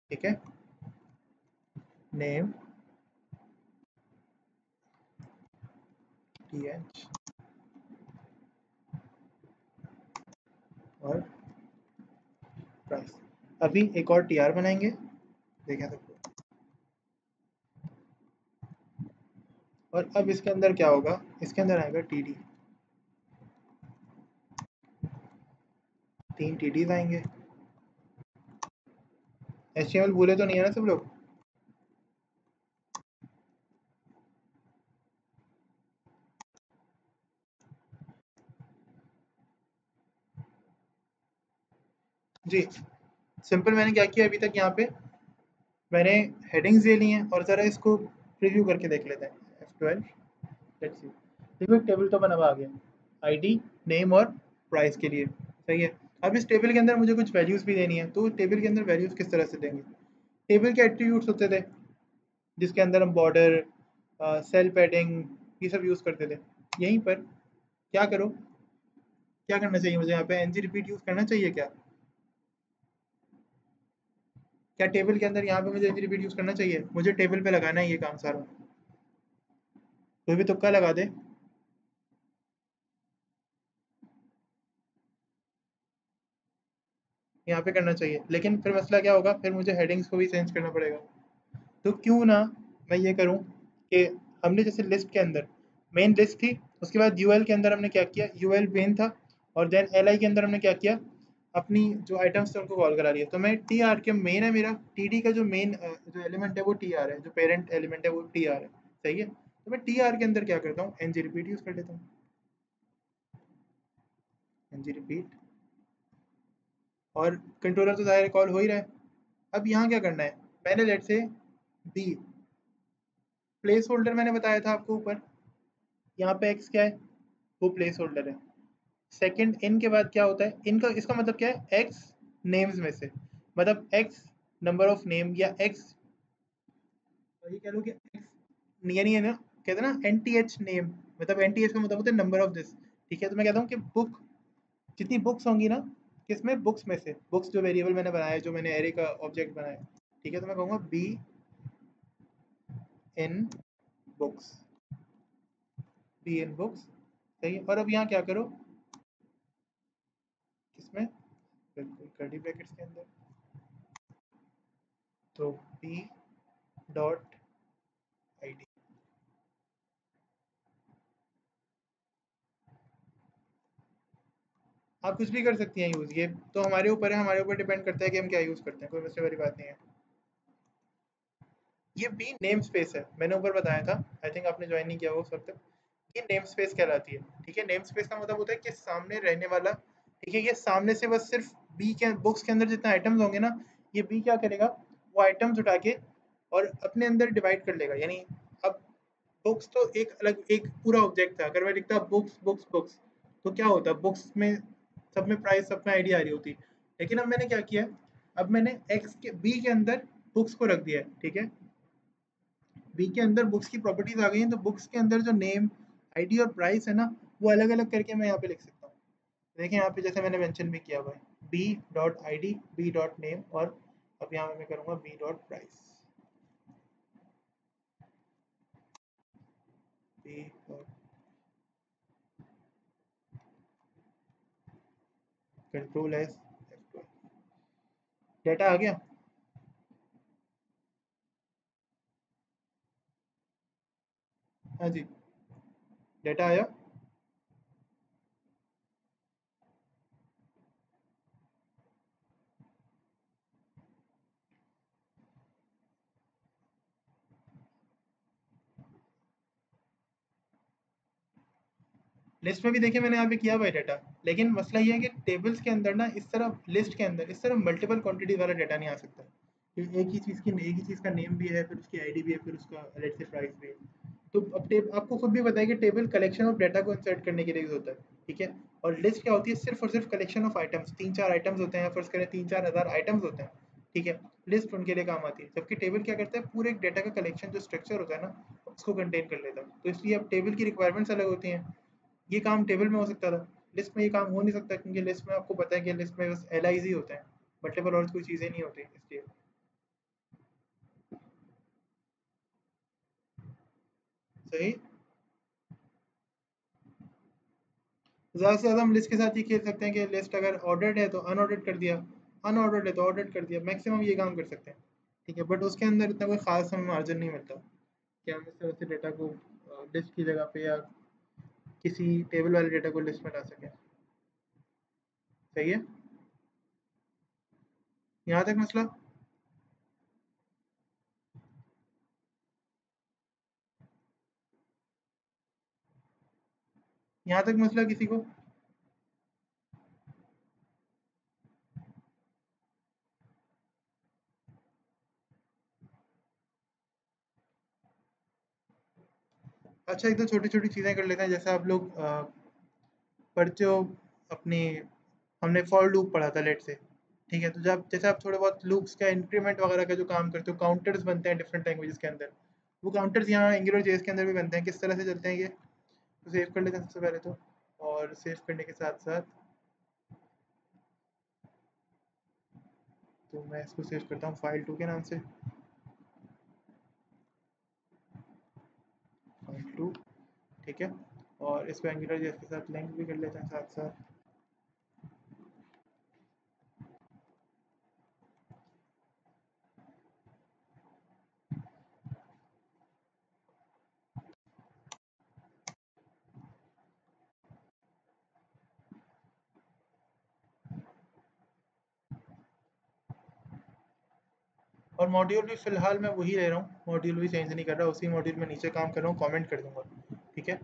ठीक है, नेम टी एच और प्राइस। अभी एक और टी आर बनाएंगे, देखें सबको। और अब इसके अंदर क्या होगा, इसके अंदर आएगा टी डी, 3 टी डीज आएंगे। एचटीएमएल भूले तो नहीं है ना सब लोग? जी, सिंपल मैंने क्या किया अभी तक, यहाँ पे मैंने हेडिंग्स दे ली हैं, और ज़रा इसको प्रीव्यू करके देख लेते हैं। F12, let's see. देखो एक टेबल तो बना हुआ आ गया, आईडी, नेम और प्राइस के लिए। सही है, अब इस टेबल के अंदर मुझे कुछ वैल्यूज़ भी देनी है, तो टेबल के अंदर वैल्यूज़ किस तरह से देंगे? टेबल के एट्रीब्यूट्स होते थे, जिसके अंदर हम बॉर्डर, सेल पैडिंग, ये सब यूज़ करते थे। यहीं पर क्या करो, क्या करना चाहिए मुझे यहाँ पे, एनजी रिपीट यूज़ करना चाहिए क्या? क्या टेबल के अंदर यहाँ पे मुझे एनजी रिपीट यूज़ करना चाहिए? मुझे टेबल पे लगाना है ये काम सारा, कोई भी तुक्का लगा दे। यहाँ पे करना चाहिए, लेकिन फिर मसला क्या होगा, फिर मुझे हेडिंग्स को भी चेंज करना पड़ेगा। तो क्यों ना मैं ये करूँ कि हमने जैसे लिस्ट के अंदर मेन लिस्ट थी, उसके बाद यूएल के अंदर हमने क्या किया, यूएल मेन था, और देन एल के अंदर हमने क्या किया, अपनी जो आइटम्स थे उनको कॉल करा लिया। तो मैं टी आर के मेन है मेरा, टी डी का जो मेन जो एलिमेंट है वो टी आर है, जो पेरेंट एलिमेंट है वो टी आर है। सही है, तो मैं टी आर के अंदर क्या करता हूँ, एन जी रिपीट यूज़ कर लेता हूँ। एन जी रिपीट, और कंट्रोलर तो ज़ाहिर कॉल हो ही रहा है। अब यहाँ क्या करना है, मैंने लेट से बी प्लेस होल्डर मैंने बताया था आपको ऊपर, यहाँ पे एक्स क्या है, वो प्लेस होल्डर है। सेकंड इन के बाद क्या होता है, इनका इसका मतलब क्या है, एक्स नेम्स में से, मतलब एक्स नंबर ऑफ नेम, या एक्स, ये कह लो कि एक्स, यानी है ना, कहते हैं ना एन टी एच नेम, मतलब एन टी एच का मतलब होता है नंबर ऑफ दिस। ठीक है, तो मैं कहता हूँ कि बुक, जितनी बुक्स होंगी ना, किसमें, बुक्स में से, बुक्स जो वेरिएबल मैंने बनाया है, जो मैंने एरे का ऑब्जेक्ट बनाया है। ठीक है, तो मैं कहूँगा be in books, be in books. सही है, और अब यहाँ क्या करो, किसमें, बिल्कुल कर्ली ब्रैकेट्स के अंदर, तो बी डॉट आई डी। आप कुछ भी कर सकती हैं यूज़, ये तो हमारे ऊपर है, हमारे ऊपर डिपेंड करता है कि हम क्या यूज़ करते हैं, कोई मसले वाली बात नहीं है। ये बी नेम स्पेस है, मैंने ऊपर बताया था, आई थिंक आपने ज्वाइन नहीं किया वो उस वक्त। ये नेम स्पेस कहलाती है। ठीक है, नेम स्पेस का मतलब होता है कि सामने रहने वाला, ठीक है, ये सामने से बस सिर्फ बी के बुक्स के अंदर जितने आइटम्स होंगे ना, ये बी क्या करेगा, वो आइटम्स उठा के और अपने अंदर डिवाइड कर लेगा। यानी अब बुक्स तो एक अलग एक पूरा ऑब्जेक्ट था, अगर मैं लिखता बुक्स बुक्स बुक्स, तो क्या होता, बुक्स में सब में प्राइस, सब में आईडी आ रही होती। लेकिन अब मैंने क्या किया, अब मैंने एक्स के बी के अंदर बुक्स को रख दिया है। ठीक है, बी के अंदर बुक्स की प्रॉपर्टीज आ गई हैं, तो बुक्स के अंदर जो नेम, आईडी और प्राइस है ना, वो अलग अलग करके मैं यहाँ पे लिख सकता हूँ। देखिए यहाँ पे जैसे मैंने मेंशन भी किया हुआ है, B dot I D, B dot name, और अब यहाँ मैं करूँगा B dot price, B dot control S, data आ गया। हाँ जी, डेटा आया। लिस्ट में भी देखिए मैंने यहाँ पे किया हुआ है डाटा, लेकिन मसला ये है कि टेबल्स के अंदर ना इस तरह लिस्ट के अंदर इस तरह मल्टीपल क्वांटिटी वाला डाटा नहीं आ सकता। एक ही चीज़ का नेम भी है, फिर उसकी आईडी भी है, फिर उसका लेट्स से प्राइस भी है। तो अब आपको खुद भी पता है कि टेबल कलेक्शन ऑफ डाटा को इंसर्ट करने के लिए यूज होता है, ठीक है। और लिस्ट क्या होती है, सिर्फ और सिर्फ कलेक्शन ऑफ आइटम्स, 3-4 आइटम्स होते हैं, फर्स्ट करें 3-4 हज़ार आइटम्स होते हैं, ठीक है। लिस्ट उनके लिए काम आती है, जबकि टेबल क्या करता है, पूरे एक डाटा का कलेक्शन जो स्ट्रक्चर होता है ना उसको कंटेन कर लेता है। तो इसलिए अब टेबल की रिक्वायरमेंट्स अलग होती हैं। ये काम टेबल में हो सकता था, लिस्ट में ये काम हो नहीं सकता, क्योंकि लिस्ट में आपको पता है कि लिस्ट में बस एल ही होते हैं, मल्टीपल और कोई चीज़ें नहीं होती इसलिए। सही। ज़्यादा से ज़्यादा हम लिस्ट के साथ ये खेल सकते हैं कि लिस्ट अगर ऑर्डर्ड है तो अनऑर्डर्ड कर दिया, अनऑर्डर्ड है तो ऑर्डर्ड कर दिया, मैक्सिमम ये काम कर सकते हैं, ठीक है। बट उसके अंदर इतना कोई ख़ास हमें मार्जिन नहीं मिलता कि हम इस तरह से डेटा को लिस्ट की जगह पे या किसी टेबल वाले डेटा को लिस्ट में ला सकें। सही है, यहाँ तक मसला। यहाँ तक मसला किसी को। अच्छा, एक दो छोटी छोटी चीज़ें कर लेते हैं, जैसे आप लोग पढ़ते हो अपनी, हमने फॉर लूप पढ़ा था लेट से, ठीक है। तो जब जैसे आप थोड़े बहुत लूप्स का इंक्रीमेंट वगैरह का जो काम करते हो, काउंटर्स बनते हैं डिफरेंट लैंग्वेजेस के अंदर, वो काउंटर्स यहाँ एंगुलर जेएस के अंदर भी बनते हैं। किस तरह से चलते हैं ये, तो सेव कर लेते हैं सबसे पहले तो। और सेव करने के साथ साथ तो मैं इसको सेव करता हूँ फाइल 2 के नाम से, फाइल 2, ठीक है। और इसको एंगुलर जेएस के साथ लिंक भी कर लेते हैं साथ साथ। और मॉड्यूल भी फिलहाल मैं वही ले रहा हूँ, मॉड्यूल भी चेंज नहीं कर रहा, उसी मॉड्यूल में नीचे काम कर रहा हूँ, कमेंट कर दूंगा, ठीक है।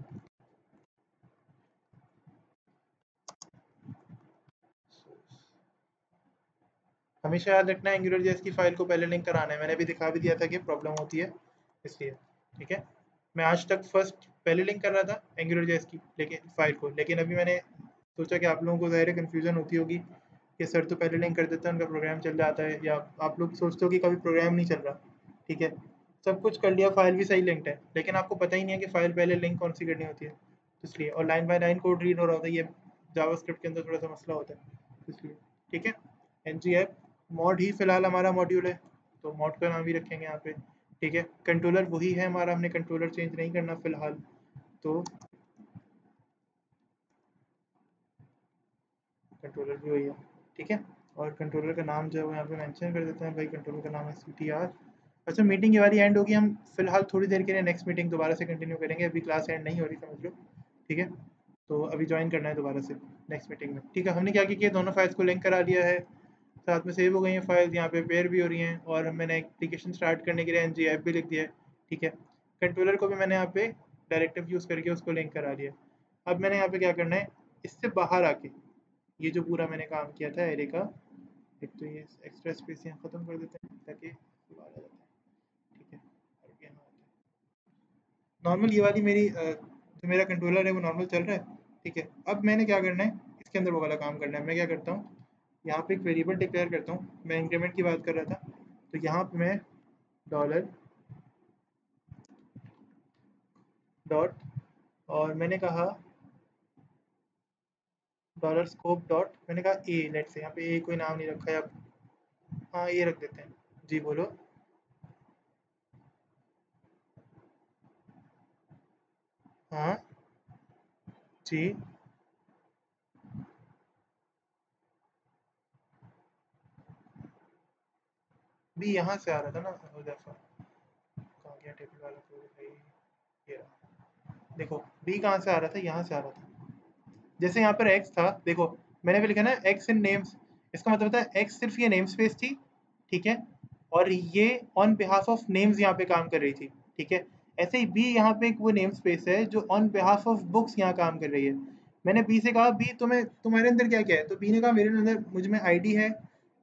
हमेशा याद रखना है एंगुलर जेएस की फाइल को पहले लिंक कराना है, मैंने भी दिखा भी दिया था कि प्रॉब्लम होती है इसलिए, ठीक है। मैं आज तक फर्स्ट पहले लिंक कर रहा था एंगुलर जेएस की लेकिन फाइल को, लेकिन अभी मैंने सोचा कि आप लोगों को ज़ाहिर है कन्फ्यूज़न होती होगी कि सर तो पहले लिंक कर देता है उनका प्रोग्राम चल जाता है, या आप लोग सोचते हो कि कभी प्रोग्राम नहीं चल रहा, ठीक है। सब कुछ कर लिया, फाइल भी सही लिंक्ड है, लेकिन आपको पता ही नहीं है कि फाइल पहले लिंक कौन सी करनी होती है, तो इसलिए। और line by line code read हो रहा होता है, ये जावास्क्रिप्ट के अंदर थोड़ा सा मसला होता है, इसलिए, ठीक है। एनजी ऐप मॉड ही फिलहाल हमारा मॉड्यूल है, तो मॉड का नाम ही रखेंगे यहाँ पे, ठीक है। कंट्रोलर वही है हमारा, हमने कंट्रोलर चेंज नहीं करना फिलहाल, तो कंट्रोलर भी वही है, ठीक है। और कंट्रोलर का नाम जो है वो यहाँ पे मेंशन कर देते हैं भाई, कंट्रोलर का नाम है CTR। अच्छा, मीटिंग हमारी एंड होगी, हम फिलहाल थोड़ी देर के लिए नेक्स्ट मीटिंग दोबारा से कंटिन्यू करेंगे, अभी क्लास एंड नहीं हो रही, समझ लो, ठीक है। तो अभी ज्वाइन करना है दोबारा से नेक्स्ट मीटिंग में, ठीक है। हमने क्या किया, दोनों फाइल्स को लिंक करा दिया है, साथ में सेव हो गई हैं फाइल्स, यहाँ पे पेयर भी हो रही हैं, और मैंने एप्लीकेशन स्टार्ट करने के लिए NG ऐप भी लिख दिया है, ठीक है। कंट्रोलर को भी मैंने यहाँ पे डायरेक्टिव यूज़ करके उसको लिंक करा दिया। अब मैंने यहाँ पे क्या करना है, इससे बाहर आके ये जो पूरा मैंने काम किया था एरे का, एक तो ये एक्स्ट्रा स्पेस यहाँ ख़त्म कर देते हैं ताकि बाहर आ जाता है, ठीक है। और यहाँ नॉर्मल ये वाली मेरी जो मेरा कंट्रोलर है वो नॉर्मल चल रहा है, ठीक है। अब मैंने क्या करना है, इसके अंदर वो वाला काम करना है। मैं क्या करता हूँ, यहाँ पे एक वेरिएबल डिक्लेयर करता हूँ, मैं इंक्रीमेंट की बात कर रहा था, तो यहाँ पे मैं डॉलर डॉट, और मैंने कहा डॉलर स्कोप डॉट, मैंने कहा ए, लेट से यहाँ पे ए कोई नाम नहीं रखा है अब, हाँ ये रख देते हैं, जी बोलो। हाँ जी, भी यहाँ से आ रहा था ना हुज़ैफ़ा, कहाँ गया टेबल वाला कोड भाई, ये रहा। देखो बी कहाँ से आ रहा था, यहाँ से आ रहा था, जैसे यहाँ पर एक्स था, देखो मैंने भी लिखा ना एक्स इन नेम्स, इसका मतलब था एक्स सिर्फ ये नेम स्पेस थी, ठीक है। और ये ऑन बिहाफ ऑफ नेम्स यहाँ पे काम कर रही थी, ठीक है। ऐसे ही बी यहाँ पे एक वो नेम स्पेस है जो ऑन बिहाफ ऑफ बुक्स यहाँ काम कर रही है। मैंने बी से कहा बी तुम्हारे अंदर क्या क्या है, तो बी ने कहा मेरे अंदर मुझ में आईडी है,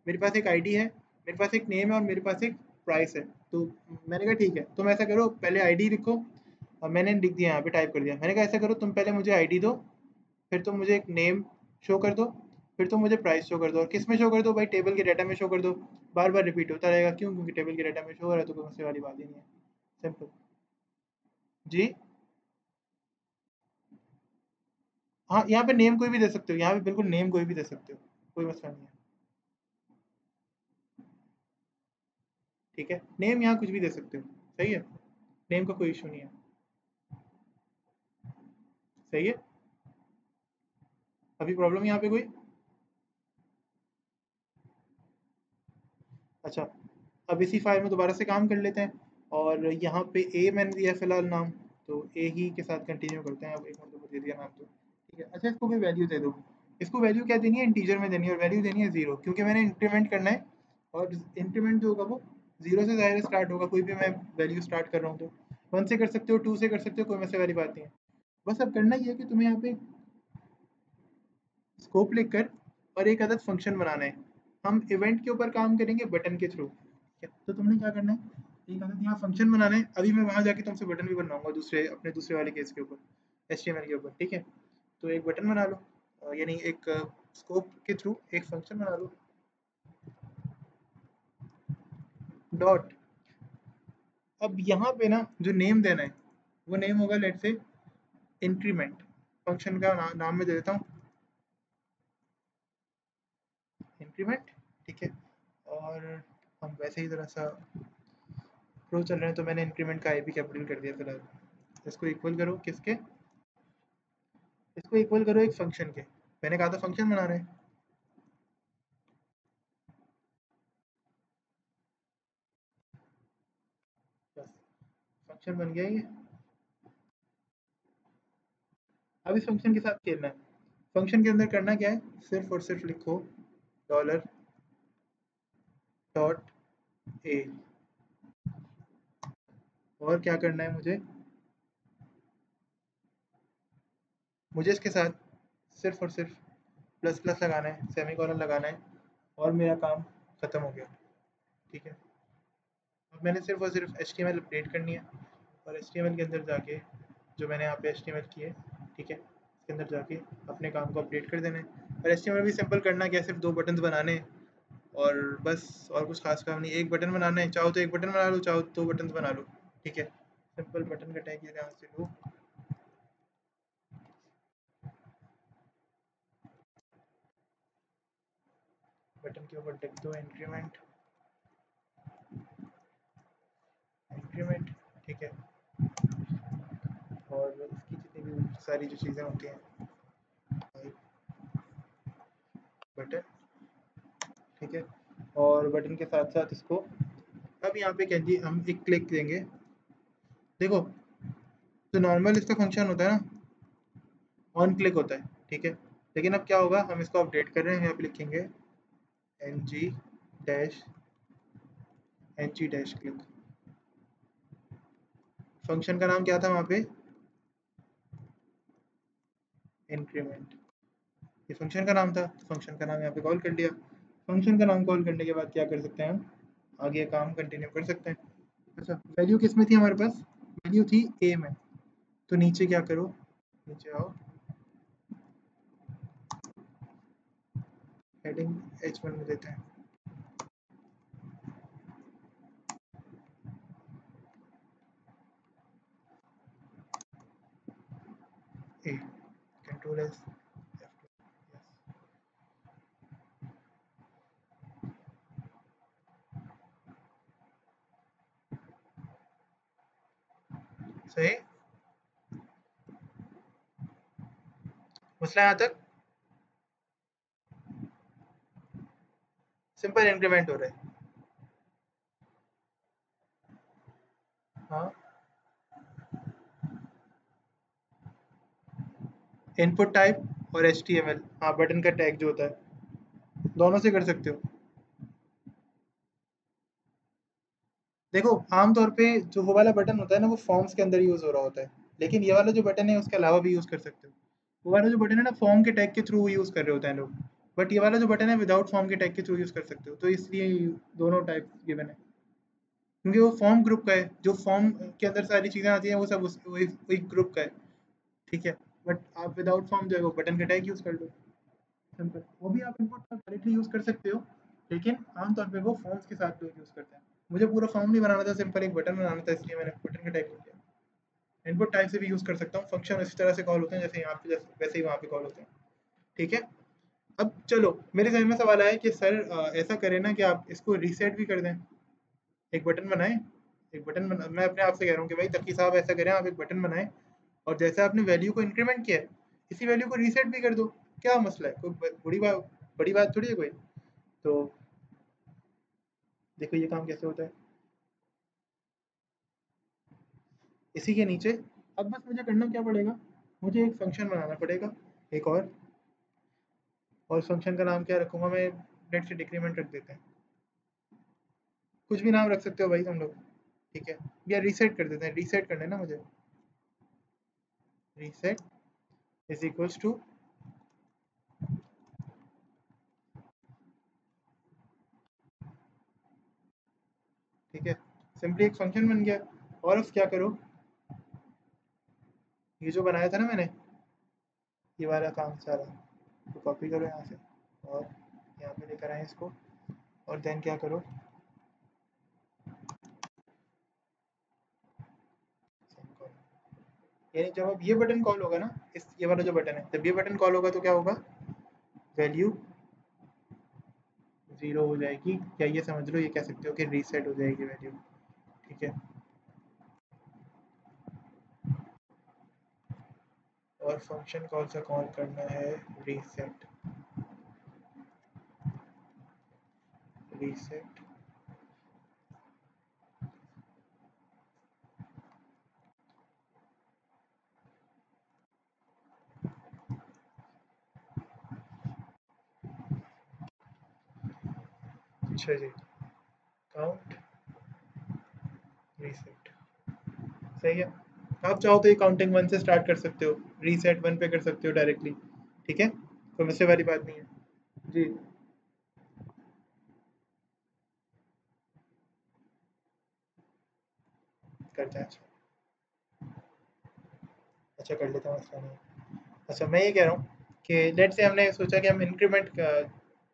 मेरे पास एक आईडी है, मेरे पास एक नेम है और मेरे पास एक प्राइस है। तो मैंने कहा ठीक है, तुम ऐसा करो पहले आईडी लिखो। और मैंने लिख दिया, यहाँ पे टाइप कर दिया। मैंने कहा ऐसा करो तुम पहले मुझे आईडी दो, फिर तुम मुझे एक नेम शो कर दो, फिर तुम मुझे प्राइस शो कर दो। और किस में शो कर दो भाई, टेबल के डाटा में शो कर दो। बार बार रिपीट होता रहेगा, क्यों? क्योंकि टेबल के डाटा में शो हो रहा है, तो कोई मसले वाली बात ही नहीं है। सिंपल। जी हाँ, यहाँ पे नेम कोई भी दे सकते हो, यहाँ पे बिल्कुल नेम कोई भी दे सकते हो, कोई मसला नहीं है। ठीक है, नेम यहाँ कुछ भी दे सकते हो। सही है, नेम का कोई इशू नहीं है। सही है, अभी प्रॉब्लम यहाँ पे कोई? अच्छा, अब इसी फाइल में दोबारा से काम कर लेते हैं। और यहाँ पे ए मैंने दिया फिलहाल नाम, तो ए ही के साथ कंटिन्यू करते हैं। अब एक मतलब दे दिया नाम, तो ठीक है। अच्छा, इसको कोई वैल्यू दे दो। इसको वैल्यू क्या देनी है? इंटीजर में देनी है, और वैल्यू देनी है 0, क्योंकि मैंने इंक्रीमेंट करना है। और इंक्रीमेंट जो होगा वो 0 से ज़ाहिर स्टार्ट होगा, कोई भी मैं वैल्यू स्टार्ट कर रहा हूँ तो 1 से कर सकते हो, 2 से कर सकते हो, कोई मसले वाली बात नहीं है। बस अब करना ये है कि तुम्हें यहाँ पे स्कोप लिख कर और एक अदद फंक्शन बनाना है। हम इवेंट के ऊपर काम करेंगे बटन के थ्रू। तो तुमने क्या करना है, एक अदद यहाँ फंक्शन बनाना है। अभी मैं वहाँ जाके तुमसे बटन भी बनवाऊंगा, अपने दूसरे वाले केस के ऊपर, HTML के ऊपर। ठीक है, तो एक बटन बना लो, यानी एक स्कोप के थ्रू एक फंक्शन बना लो। डॉट, अब यहाँ पे ना जो नेम देना है वो नेम होगा लेट से इंक्रीमेंट। फंक्शन का नाम मैं दे देता हूँ इंक्रीमेंट। ठीक है, और हम वैसे ही ज़रा सा प्रो चल रहे हैं, तो मैंने इंक्रीमेंट का आई भी कैपिटल कर दिया फिलहाल। इसको इक्वल करो किसके? इसको इक्वल करो एक फंक्शन के। मैंने कहा था फंक्शन बना रहे हैं। बस, फंक्शन बन गया ये। अब इस फंक्शन के साथ खेलना है। फंक्शन के अंदर करना क्या है, सिर्फ और सिर्फ लिखो डॉलर डॉट ए। और क्या करना है मुझे? मुझे इसके साथ सिर्फ और सिर्फ प्लस प्लस लगाना है, सेमी कॉलन लगाना है, और मेरा काम ख़त्म हो गया। ठीक है, अब मैंने सिर्फ और सिर्फ HTML अपडेट करनी है, और HTML के अंदर जाके जो मैंने यहाँ पे HTML की है, ठीक है, इसके अंदर जाके अपने काम को अपडेट कर देना है। और HTML भी सिंपल करना क्या है, सिर्फ 2 बटन्स बनाने हैं, और बस, और कुछ खास काम नहीं। एक बटन बनाना है, चाहो तो एक बटन बना लो, चाहो तो 2 बटन बना लो। ठीक है, सिंपल बटन का टैग यहाँ से लो। बटन के ऊपर लिख दो इंक्रीमेंट इंक्रीमेंट। ठीक है, और इसकी जितनी भी सारी जो चीज़ें होती हैं, बटन। ठीक है, और बटन के साथ साथ इसको, अब यहाँ पे कैंची हम एक क्लिक देंगे। देखो, तो नॉर्मल इसका फंक्शन होता है ना, ऑन क्लिक होता है। ठीक है, लेकिन अब क्या होगा, हम इसको अपडेट कर रहे हैं। यहाँ पे लिखेंगे ng डैश क्लिक। फंक्शन का नाम क्या था वहाँ पे? इंक्रीमेंट। ये फंक्शन का नाम था, फंक्शन का नाम यहाँ पे कॉल कर लिया। फंक्शन का नाम कॉल करने के बाद क्या कर सकते हैं हम? आगे काम कंटिन्यू कर सकते हैं। अच्छा, वैल्यू किस में थी हमारे पास? वैल्यू थी ए में। तो नीचे क्या करो, नीचे आओ, हेडिंग H1 में देते हैं। ए, कंट्रोल एस, सही। मसला यहाँ तक सिंपल इंक्रीमेंट हो रहा है। हाँ, इनपुट टाइप और HTML, हाँ, बटन का टैग जो होता है, दोनों से कर सकते हो। देखो, आमतौर पे जो वो वाला बटन होता है ना, वो फॉर्म्स के अंदर यूज़ हो रहा होता है, लेकिन ये वाला जो बटन है उसके अलावा भी यूज़ कर सकते हो। वो वाला जो बटन है ना फॉर्म के टैग के थ्रू यूज़ कर रहे होते हैं लोग, बट ये वाला जो बटन है विदाउट फॉर्म के टैग के थ्रू यूज़ कर सकते हो, तो इसलिए दोनों टाइप गिवन है, क्योंकि वो फॉर्म ग्रुप का है, जो फॉर्म के अंदर सारी चीज़ें आती हैं वो सब वही ग्रुप का है, ठीक है। बट आप विदाउट फॉर्म जो है वो बटन का टैग यूज़ कर लो, सिंपल। वो भी आप इनपुट डायरेक्टली यूज़ कर सकते हो, लेकिन आमतौर पे वो फॉर्म्स के साथ लोग यूज़ करते हैं। मुझे पूरा फॉर्म नहीं बनाना था, सिंपल एक बटन बनाना था, इसलिए मैंने बटन का टैग लिया। इनपुट टाइप से भी यूज़ कर सकता हूँ, फंक्शन इसी तरह से कॉल होते हैं जैसे यहाँ पे, जैसे वैसे ही वहाँ पे कॉल होते हैं, ठीक है। अब चलो मेरे जहन में सवाल आया कि सर ऐसा करें ना कि आप इसको रीसेट भी कर दें, एक बटन बनाएं, मैं अपने आप से कह रहा हूँ कि भाई तकी साहब ऐसा करें, आप एक बटन बनाएं और जैसे आपने वैल्यू को इंक्रीमेंट किया है इसी वैल्यू को रीसेट भी कर दो, क्या मसला है, कोई बड़ी बात थोड़ी है कोई। तो देखो ये काम कैसे होता है, इसी के नीचे अब बस मुझे करना क्या पड़ेगा, मुझे एक फंक्शन बनाना पड़ेगा, एक और फंक्शन का नाम क्या रखूँगा मैं, लेट से डिक्रीमेंट रख देते हैं, कुछ भी नाम रख सकते हो भाई तुम लोग, ठीक है। या रीसेट कर देते हैं, रीसेट करना है ना मुझे, रीसेट इज इक्वल्स टू, ठीक है, सिंपली एक फंक्शन बन गया। और अब क्या करो, ये जो बनाया था ना मैंने, ये वाला काम सारा तो कॉपी करो यहाँ से और यहाँ पे लेकर आए इसको, और देन क्या करो, यानी जब अब ये बटन कॉल होगा ना, इस ये वाला जो बटन है, जब ये बटन कॉल होगा तो क्या होगा, वैल्यू 0 हो जाएगी, या ये समझ लो, ये कह सकते हो कि रीसेट हो जाएगी वैल्यू, ठीक है। और फंक्शन कौन सा कॉल करना है, रीसेट, रीसेट अच्छा जी, काउंट रीसेट, सही है। आप चाहो तो ये काउंटिंग 1 से स्टार्ट कर सकते हो, रीसेट 1 पे कर सकते हो डायरेक्टली, ठीक है, कोई मुझसे वाली बात नहीं है जी। करते हैं, अच्छा कर लेता हूँ, मसला नहीं। अच्छा मैं ये कह रहा हूँ कि लेट से हमने सोचा कि हम इंक्रीमेंट,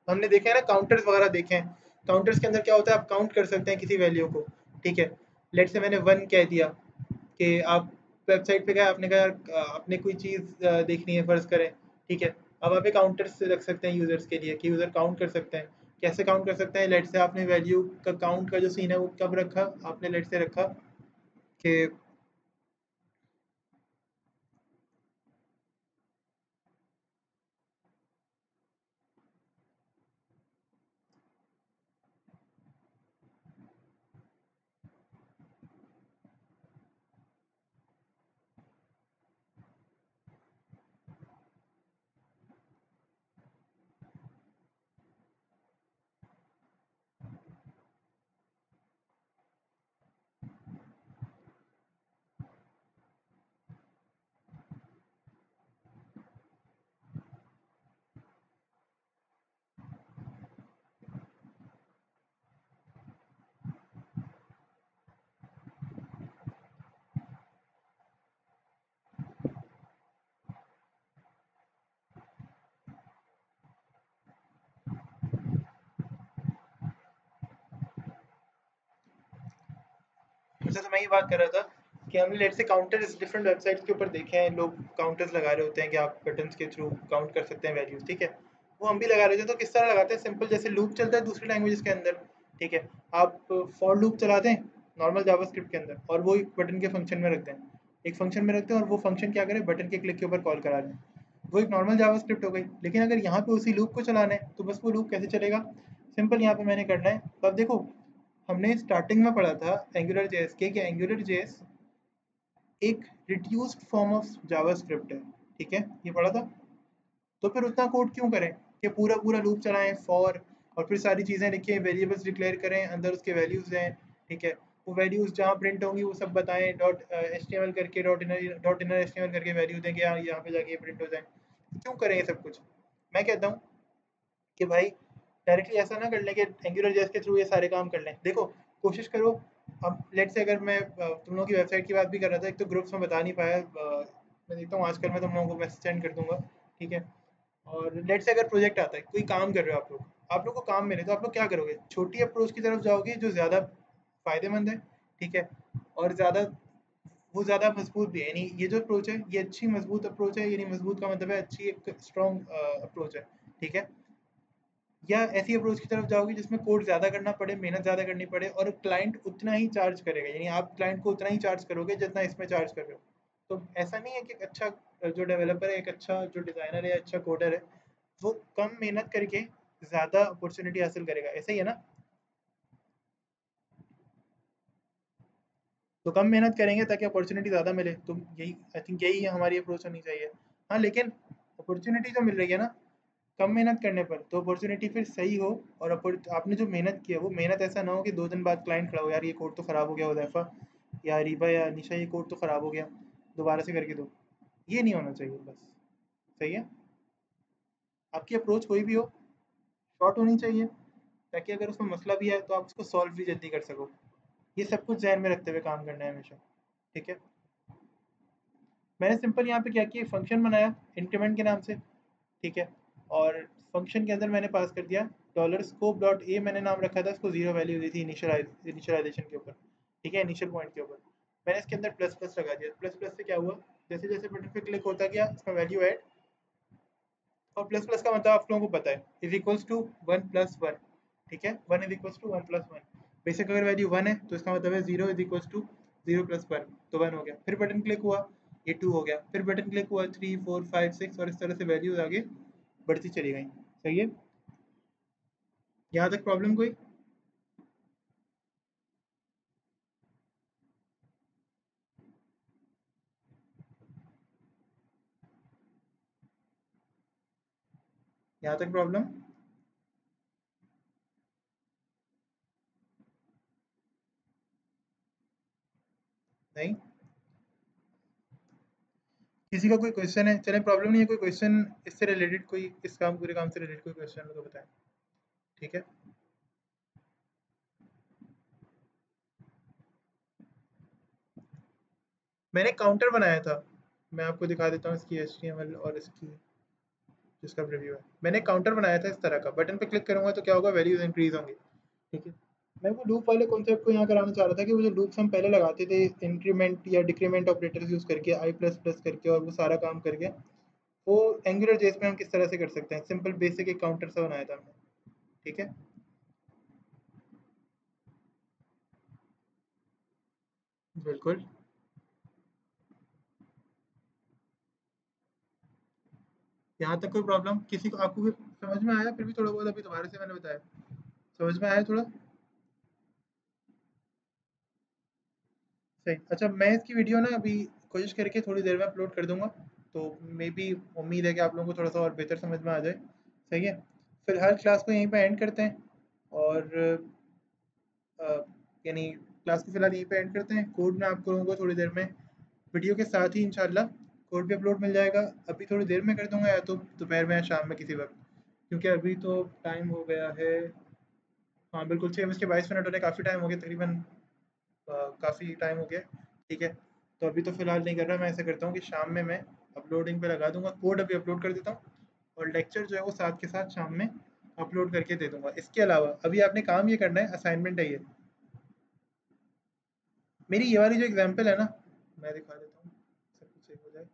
हमने देखे हैं ना काउंटर्स वगैरह देखे हैं, काउंटर्स के अंदर क्या होता है, आप काउंट कर सकते हैं किसी वैल्यू को, ठीक है। लेट से मैंने 1 कह दिया कि आप वेबसाइट पे गए, आपने कहा आपने कोई चीज़ देखनी है फ़र्ज़ करें, ठीक है। अब आप एक काउंटर्स रख सकते हैं यूज़र्स के लिए कि यूज़र काउंट कर सकते हैं, कैसे काउंट कर सकते हैं, लेट से आपने वैल्यू का काउंट का जो सीन है वो कब रखा, आपने लेट से रखा कि, अच्छा तो मैं ये बात कर रहा था कि हमने लेट से काउंटर्स डिफरेंट वेबसाइट्स के ऊपर देखे हैं, लोग काउंटर्स लगा रहे होते हैं कि आप बटन्स के थ्रू काउंट कर सकते हैं वैल्यूज, ठीक है। वो हम भी लगा रहे थे, तो किस तरह लगाते हैं, सिंपल जैसे लूप चलता है दूसरी लैंग्वेजेस के अंदर, ठीक है। आप फॉर लूप चला दें नॉर्मल जावास्क्रिप्ट के अंदर, और वो एक बटन के फंक्शन में रख दें, एक फंक्शन में रखते हैं, और वो फंक्शन क्या करे, बटन के क्लिक के ऊपर कॉल करा लें, वो एक नॉर्मल जावास्क्रिप्ट हो गई। लेकिन अगर यहाँ पे उसी लूप को चलाना है तो बस वो लूप कैसे चलेगा, सिंपल यहाँ पे मैंने करना है, तो अब देखो हमने स्टार्टिंग में पढ़ा था एंगुलर जेएस के कि एंगुलर जेएस एक रिड्यूस्ड फॉर्म ऑफ जावास्क्रिप्ट है, ठीक है, ये पढ़ा था। तो फिर उतना कोड क्यों करें कि पूरा पूरा लूप चलाएं फॉर, और फिर सारी चीज़ें लिखें, वेरिएबल्स डिक्लेयर करें, अंदर उसके वैल्यूज दें, ठीक है, वो वैल्यूज़ जहाँ प्रिंट होंगी वो सब बताएं, डॉट एचटीएमएल करके डॉट इनर एचटीएमएल करके वैल्यू देंगे, यहाँ पे जाके ये प्रिंट हो जाए। क्यों करें ये सब कुछ? मैं कहता हूँ कि भाई डायरेक्टली ऐसा ना कर लें कि एंगुलर जेएस के थ्रू ये सारे काम कर लें। देखो, कोशिश करो। अब लेट्स से अगर मैं तुम लोगों की वेबसाइट की बात भी कर रहा था, एक तो ग्रुप्स में बता नहीं पाया, मैं देखता हूँ आजकल मैं तुम लोगों को मैसेज सेंड कर दूंगा, ठीक है। और लेट्स से अगर प्रोजेक्ट आता है, कोई काम कर रहे हो आप लोग को काम मिले, तो आप लोग क्या करोगे? छोटी अप्रोच की तरफ जाओगे जो ज़्यादा फायदेमंद है, ठीक है, और ज़्यादा वो ज़्यादा मजबूत भी है। यानी ये जो अप्रोच है ये अच्छी मजबूत अप्रोच है, यानी मजबूत का मतलब है अच्छी एक स्ट्रॉन्ग अप्रोच है, ठीक है। या ऐसी अप्रोच की तरफ जाओगे जिसमें कोड ज़्यादा करना पड़े, मेहनत ज़्यादा करनी पड़े, और क्लाइंट उतना ही चार्ज करेगा, यानी आप क्लाइंट को उतना ही चार्ज करोगे जितना इसमें चार्ज कर रहे हो। तो ऐसा नहीं है कि एक अच्छा जो डेवलपर है, एक अच्छा जो डिज़ाइनर है, अच्छा कोडर है, वो कम मेहनत करके ज़्यादा अपॉर्चुनिटी हासिल करेगा, ऐसा ही है ना? तो कम मेहनत करेंगे ताकि अपॉर्चुनिटी ज़्यादा मिले, तो यही आई थिंक यही हमारी अप्रोच होनी चाहिए। हाँ, लेकिन अपॉर्चुनिटी जो मिल रही है ना कम मेहनत करने पर, तो अपॉर्चुनिटी फिर सही हो, और आपने जो मेहनत की है वो मेहनत ऐसा ना हो कि 2 दिन बाद क्लाइंट खड़ा हो, यार ये कोड तो ख़राब हो गया हुदैफा या रीबा या निशा, ये कोड तो ख़राब हो गया, दोबारा से करके दो। ये नहीं होना चाहिए बस। सही है? आपकी अप्रोच कोई भी हो, शॉर्ट होनी चाहिए, ताकि अगर उसमें मसला भी आए तो आप उसको सॉल्व भी जल्दी कर सको। ये सब कुछ ज़हन में रखते हुए काम करना है हमेशा, ठीक है। मैंने सिंपल यहाँ पे क्या किया, फंक्शन बनाया इंक्रीमेंट के नाम से, ठीक है। और फंक्शन के अंदर मैंने पास कर दिया डॉलर स्कोप डॉट ए, मैंने नाम रखा था, उसको 0 वैल्यू दी थी इनिशियलाइजेशन के ऊपर, ठीक है, इनिशियल पॉइंट के ऊपर। मैंने इसके अंदर प्लस प्लस लगा दिया। प्लस प्लस से क्या हुआ, जैसे जैसे बटन पे क्लिक होता गया इसमें वैल्यू ऐड, और प्लस प्लस का मतलब आप लोगों को पता है, इज इक्वल्स टू 1+1, ठीक है। 1 इज इक्वल्स टू 1+1। बेशक अगर वैल्यू 1 है तो इसका मतलब है 0 इज इक्वल्स टू 0+1, तो 1 हो गया। फिर बटन क्लिक हुआ, ये 2 हो गया। फिर बटन क्लिक हुआ 3 4 5 6, और इस तरह से वैल्यूज आगे बढ़ती चली गई। सही है? यहाँ तक प्रॉब्लम कोई? यहाँ तक प्रॉब्लम नहीं? किसी का कोई क्वेश्चन है? चले, प्रॉब्लम नहीं है, कोई क्वेश्चन इससे रिलेटेड, कोई इस काम पूरे काम से रिलेटेड कोई क्वेश्चन हो तो बताएं, ठीक है। मैंने काउंटर बनाया था, मैं आपको दिखा देता हूँ इसकी HTML और इसकी जिसका प्रीव्यू है। मैंने काउंटर बनाया था इस तरह का, बटन पे क्लिक करूंगा तो क्या होगा, वैल्यूज इंक्रीज होंगी, ठीक है। मैं वो लूप वाले कॉन्सेप्ट को यहाँ कराना चाह रहा था कि वो जो लूप्स हम पहले लगाते थे इंक्रीमेंट या डिक्रीमेंट ऑपरेटर्स यूज करके, आई प्लस प्लस करके, और वो सारा काम करके, वो एंगुलर जेस में हम किस तरह से कर सकते हैं। सिंपल बेसिक एक काउंटर सा बनाया था हमने, ठीक है। बिल्कुल। यहाँ तक कोई प्रॉब्लम किसी को, आपको भी समझ में आया? फिर भी थोड़ा बहुत अभी दोबारा से मैंने बताया, समझ में आया थोड़ा? सही। अच्छा, मैं इसकी वीडियो ना अभी कोशिश करके थोड़ी देर में अपलोड कर दूंगा, तो मे बी उम्मीद है कि आप लोगों को थोड़ा सा और बेहतर समझ में आ जाए। सही है? फिलहाल क्लास को यहीं पे एंड करते हैं, और अ, यानी क्लास को फिलहाल यहीं पे एंड करते हैं। कोड मैं आप लोगों को थोड़ी देर में वीडियो के साथ ही इंशाल्लाह कोड भी अपलोड मिल जाएगा। अभी थोड़ी देर में कर दूंगा, या तो दोपहर में या शाम में किसी वक्त, क्योंकि अभी तो टाइम हो गया है, हाँ बिल्कुल 6:22 होने, काफ़ी टाइम हो गया तकरीबन, काफ़ी टाइम हो गया, ठीक है। तो अभी तो फ़िलहाल नहीं कर रहा, मैं ऐसा करता हूँ कि शाम में मैं अपलोडिंग पे लगा दूँगा, कोड अभी अपलोड कर देता हूँ, और लेक्चर जो है वो साथ के साथ शाम में अपलोड करके दे दूँगा। इसके अलावा अभी आपने काम ये करना है, असाइनमेंट है ये। मेरी ये वाली जो एग्ज़ाम्पल है ना, मैं दिखा देता हूँ, सब कुछ सही हो जाए।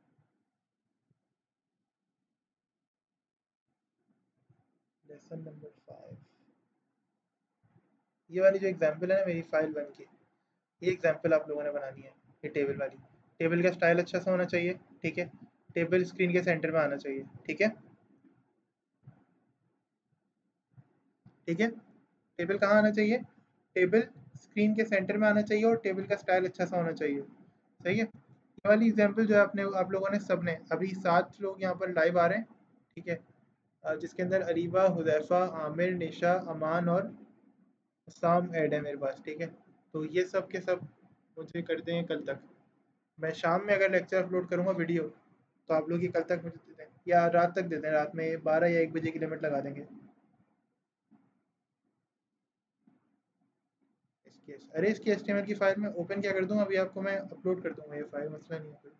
लेसन नंबर 5, ये वाली जो एग्ज़ाम्पल है ना मेरी फाइल 1 की, ये एग्ज़ाम्पल आप लोगों ने बनानी है, ये टेबल वाली। टेबल का स्टाइल अच्छा सा होना चाहिए, ठीक है। टेबल स्क्रीन के सेंटर में आना चाहिए, ठीक है। ठीक है, टेबल कहाँ आना चाहिए? टेबल स्क्रीन के सेंटर में आना चाहिए, और टेबल का स्टाइल अच्छा सा होना चाहिए। सही है? ये वाली एग्जांपल जो है आपने आप लोगों ने सबने, अभी 7 लोग यहाँ पर लाइव आ रहे हैं, ठीक है। जिसके अंदर अरीबा, हुदैफा, आमिर, निशा, अमान और साम ऐड है मेरे पास, ठीक है। तो ये सब के सब मुझे कर दें कल तक। मैं शाम में अगर लेक्चर अपलोड करूँगा वीडियो, तो आप लोग ये कल तक मुझे दे दें, या रात तक दे दें, रात में 12 या 1 बजे की लिमिट लगा देंगे। अरे इसकी HTML की फ़ाइल मैं ओपन क्या कर दूँ, अभी आपको मैं अपलोड कर दूँगा ये फ़ाइल, मसला नहीं है कोई।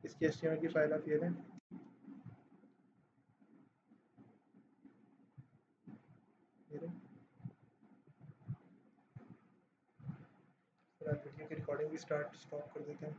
इसकी HTML की फ़ाइल आप ये लें, ये लें। फिर आप वीडियो की रिकॉर्डिंग भी स्टॉप कर देते हैं।